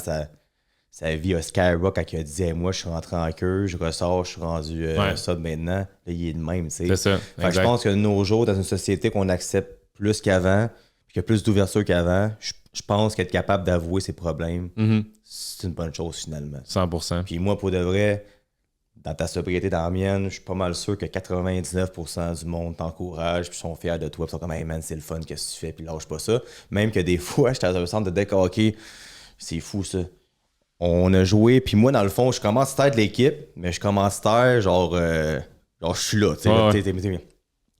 S1: sa vie a skyrock quand il a dit hey, moi, je suis rentré en queue, je ressors, je suis rendu ça maintenant. Là, il est le même. T'sais.
S2: C'est ça.
S1: Fait que je pense que de nos jours, dans une société qu'on accepte plus qu'avant, qu'il y a plus d'ouverture qu'avant, je pense qu'être capable d'avouer ses problèmes, c'est une bonne chose finalement.
S2: 100%.
S1: Puis moi, pour de vrai, dans ta sobriété, dans la mienne, je suis pas mal sûr que 99% du monde t'encourage, puis sont fiers de toi, puis sont comme hey man, c'est le fun, qu'est-ce que tu fais, puis lâche pas ça. Même que des fois, j'étais dans un centre de deck hockey, c'est fou ça. On a joué, puis moi, dans le fond, je commence à être de l'équipe, mais je commence à genre je suis là, tu sais,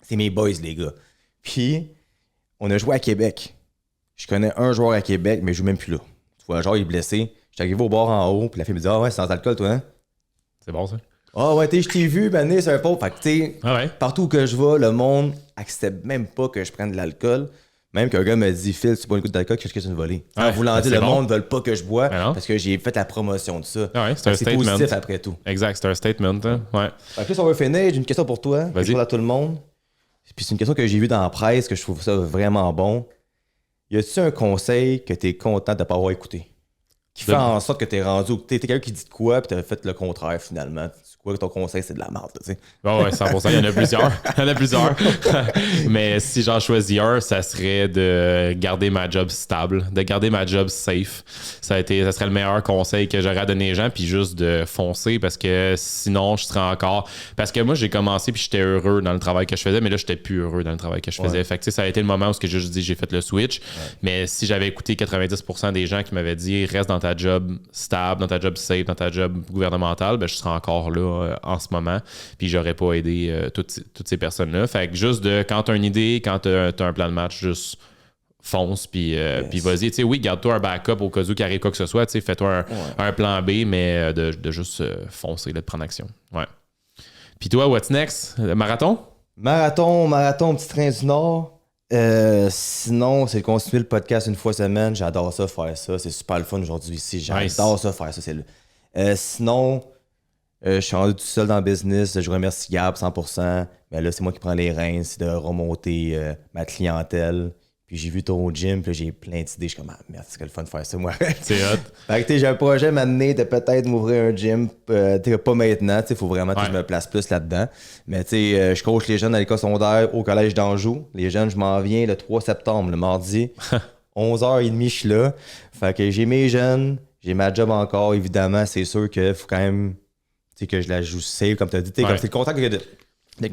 S1: c'est mes boys, les gars. Puis, on a joué à Québec. Je connais un joueur à Québec, mais je joue même plus là. Tu vois, genre, il est blessé. Je suis arrivé au bord en haut, puis la fille me dit ah ouais, c'est sans alcool, toi, hein?
S2: C'est bon, ça?
S1: Ah ouais, je t'ai vu, ben, c'est un pauvre. Fait que, tu sais, partout où que je vais, le monde accepte même pas que je prenne de l'alcool. Même qu'un gars me dit Phil, tu bois une goutte d'alcool, qu'est-ce que tu veux voler? En voulant dire, le monde ne veut pas que je bois parce que j'ai fait la promotion de ça.
S2: C'est un statement.
S1: Positif après tout.
S2: Exact, c'est un statement. Hein? Ouais.
S1: Fait que là, si on veut finir, j'ai une question pour toi. Je parle à tout le monde. Puis c'est une question que j'ai vue dans la presse, que je trouve ça vraiment bon. Y a-tu un conseil que tu es content de ne pas avoir écouté? Qui fait en sorte que tu es rendu où t'es quelqu'un qui dit de quoi puis tu as fait le contraire finalement. Tu crois que ton conseil c'est de la merde, tu sais.
S2: Ouais, 100%. Il y en a plusieurs. Mais si j'en choisis un, ça serait de garder ma job stable, de garder ma job safe. Ça serait le meilleur conseil que j'aurais à donner aux gens, puis juste de foncer parce que sinon, je serais encore. Parce que moi, j'ai commencé puis j'étais heureux dans le travail que je faisais, mais là, j'étais plus heureux dans le travail que je faisais. Fait que ça a été le moment où j'ai juste dit j'ai fait le switch. Mais si j'avais écouté 90% des gens qui m'avaient dit reste dans ta job stable, dans ta job safe, dans ta job gouvernementale, ben je serais encore là en ce moment, puis j'aurais pas aidé toutes ces personnes-là. Fait que juste quand t'as une idée, quand t'as un plan de match, juste fonce, puis vas-y. Tu sais, oui, garde-toi un backup au cas où il arrive quoi que ce soit, tu sais, fais-toi un plan B, mais de juste foncer, de prendre action. Ouais. Puis toi, what's next? Marathon?
S1: Marathon, petit train du Nord. Sinon, c'est de continuer le podcast une fois semaine. J'adore ça, faire ça. C'est super le fun aujourd'hui ici. J'adore ça, faire ça. Sinon, je suis rendu tout seul dans le business. Je remercie Gab 100%. Mais là, c'est moi qui prends les rênes. C'est de remonter ma clientèle. Puis j'ai vu ton gym. Puis là, j'ai plein d'idées. Je suis comme, ah, merde, c'est le fun de faire ça, moi.
S2: C'est hot.
S1: Fait que j'ai un projet maintenant de peut-être m'ouvrir un gym. Pas maintenant. Il faut vraiment que je me place plus là-dedans. Mais je coach les jeunes à l'école secondaire au collège d'Anjou. Les jeunes, je m'en viens le 3 septembre, le mardi. 11h30, je suis là. Fait que j'ai mes jeunes. J'ai ma job encore, évidemment. C'est sûr qu'il faut quand même que je la joue safe, comme tu as dit. Comme c'est content de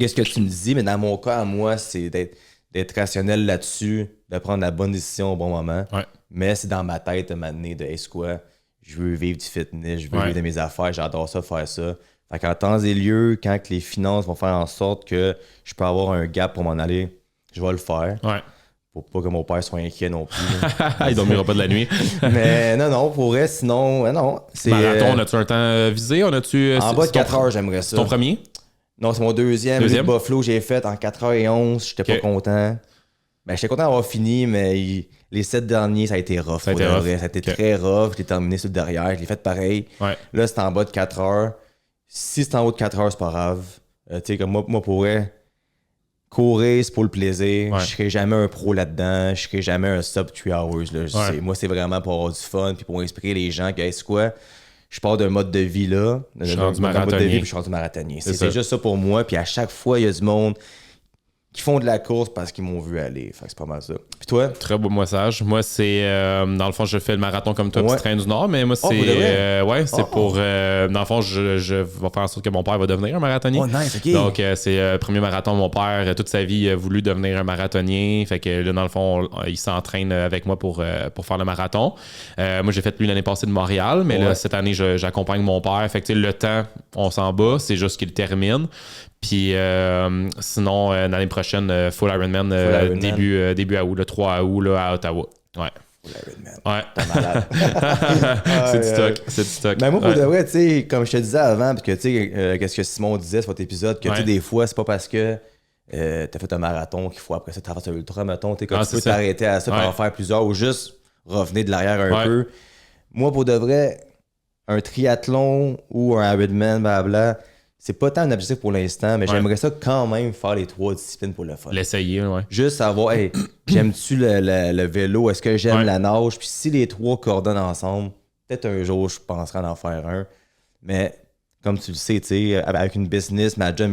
S1: ce que tu me dis, mais dans mon cas, à moi, c'est d'être rationnel là-dessus, de prendre la bonne décision au bon moment.
S2: Ouais.
S1: Mais c'est dans ma tête de m'amener de hey, c'est quoi, je veux vivre du fitness, je veux vivre de mes affaires, j'adore ça, faire ça. Fait qu'en temps et lieu, quand que les finances vont faire en sorte que je peux avoir un gap pour m'en aller, je vais le faire.
S2: Ouais.
S1: Pour pas que mon père soit inquiet non plus.
S2: Il dormira pas de la nuit.
S1: Mais non, pour vrai, sinon, non. C'est,
S2: marathon, on a-tu un temps visé? En bas
S1: de 4 heures, j'aimerais ça.
S2: Ton premier?
S1: Non, c'est mon deuxième. Le Buffalo, j'ai fait en 4h11. J'étais pas content. Ben, j'étais content d'avoir fini, mais les 7 derniers, ça a été rough. Ça a été très rough. J'ai terminé sur le derrière. Je l'ai fait pareil.
S2: Ouais.
S1: Là, c'est en bas de 4 heures. Si c'est en haut de 4 heures, c'est pas grave. Tu sais, comme moi, pour vrai, courir, c'est pour le plaisir. Je serai jamais un pro là-dedans. Je serai jamais un sub 3 hours. Là. Moi, c'est vraiment pour avoir du fun puis pour inspirer les gens que, hey, c'est quoi? Je pars d'un mode de vie là.
S2: Je suis rendu marathonnier.
S1: Je suis rendu marathonnier. C'est juste ça pour moi. Puis à chaque fois, il y a du monde qui font de la course parce qu'ils m'ont vu aller. Fait que c'est pas mal ça. Puis toi?
S2: Très beau message. Moi, c'est... dans le fond, je fais le marathon comme toi, petit train du Nord, mais moi, c'est... c'est pour... dans le fond, je vais faire en sorte que mon père va devenir un marathonnier.
S1: Oh, nice, OK.
S2: Donc, c'est le premier marathon. Mon père, toute sa vie, a voulu devenir un marathonnier. Fait que là, dans le fond, il s'entraîne avec moi pour faire le marathon. Moi, j'ai fait lui l'année passée de Montréal, mais là, cette année, j'accompagne mon père. Fait que, le temps, on s'en bat. C'est juste qu'il termine. Puis sinon, l'année prochaine, Full Ironman, début août, le 3 août là, à Ottawa. Ouais.
S1: Full Ironman.
S2: Ouais.
S1: T'es malade.
S2: C'est du stock. C'est du stock.
S1: Mais moi, pour de vrai, tu sais, comme je te disais avant, parce que tu sais, qu'est-ce que Simon disait sur votre épisode, que tu sais, des fois, c'est pas parce que t'as fait un marathon qu'il faut après ça t'as fait un ultra, mettons. Tu peux t'arrêter à ça pour en faire plusieurs ou juste revenir de l'arrière un peu. Moi, pour de vrai, un triathlon ou un Ironman, blablabla, c'est pas tant un objectif pour l'instant, mais j'aimerais ça quand même faire les 3 disciplines pour le fun.
S2: L'essayer, ouais.
S1: Juste savoir, hey, j'aime-tu le vélo? Est-ce que j'aime la nage? Puis si les 3 coordonnent ensemble, peut-être un jour, je penserais en faire un. Mais comme tu le sais, tu sais, avec une business, ma job,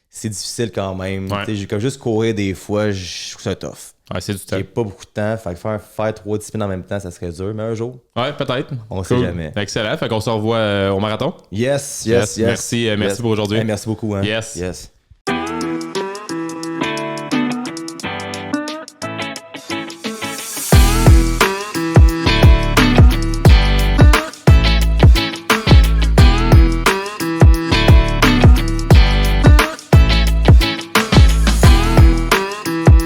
S1: c'est difficile quand même. Comme juste courir des fois, je trouve ça tough.
S2: Ouais, c'est du temps.
S1: J'ai pas beaucoup de temps. Fait que faire 3 disciplines en même temps, ça serait dur. Mais un jour.
S2: Ouais, peut-être.
S1: On sait jamais.
S2: Excellent. Fait qu'on se revoit au marathon.
S1: Yes.
S2: Merci pour aujourd'hui.
S1: Hey, merci beaucoup. Hein.
S2: Yes.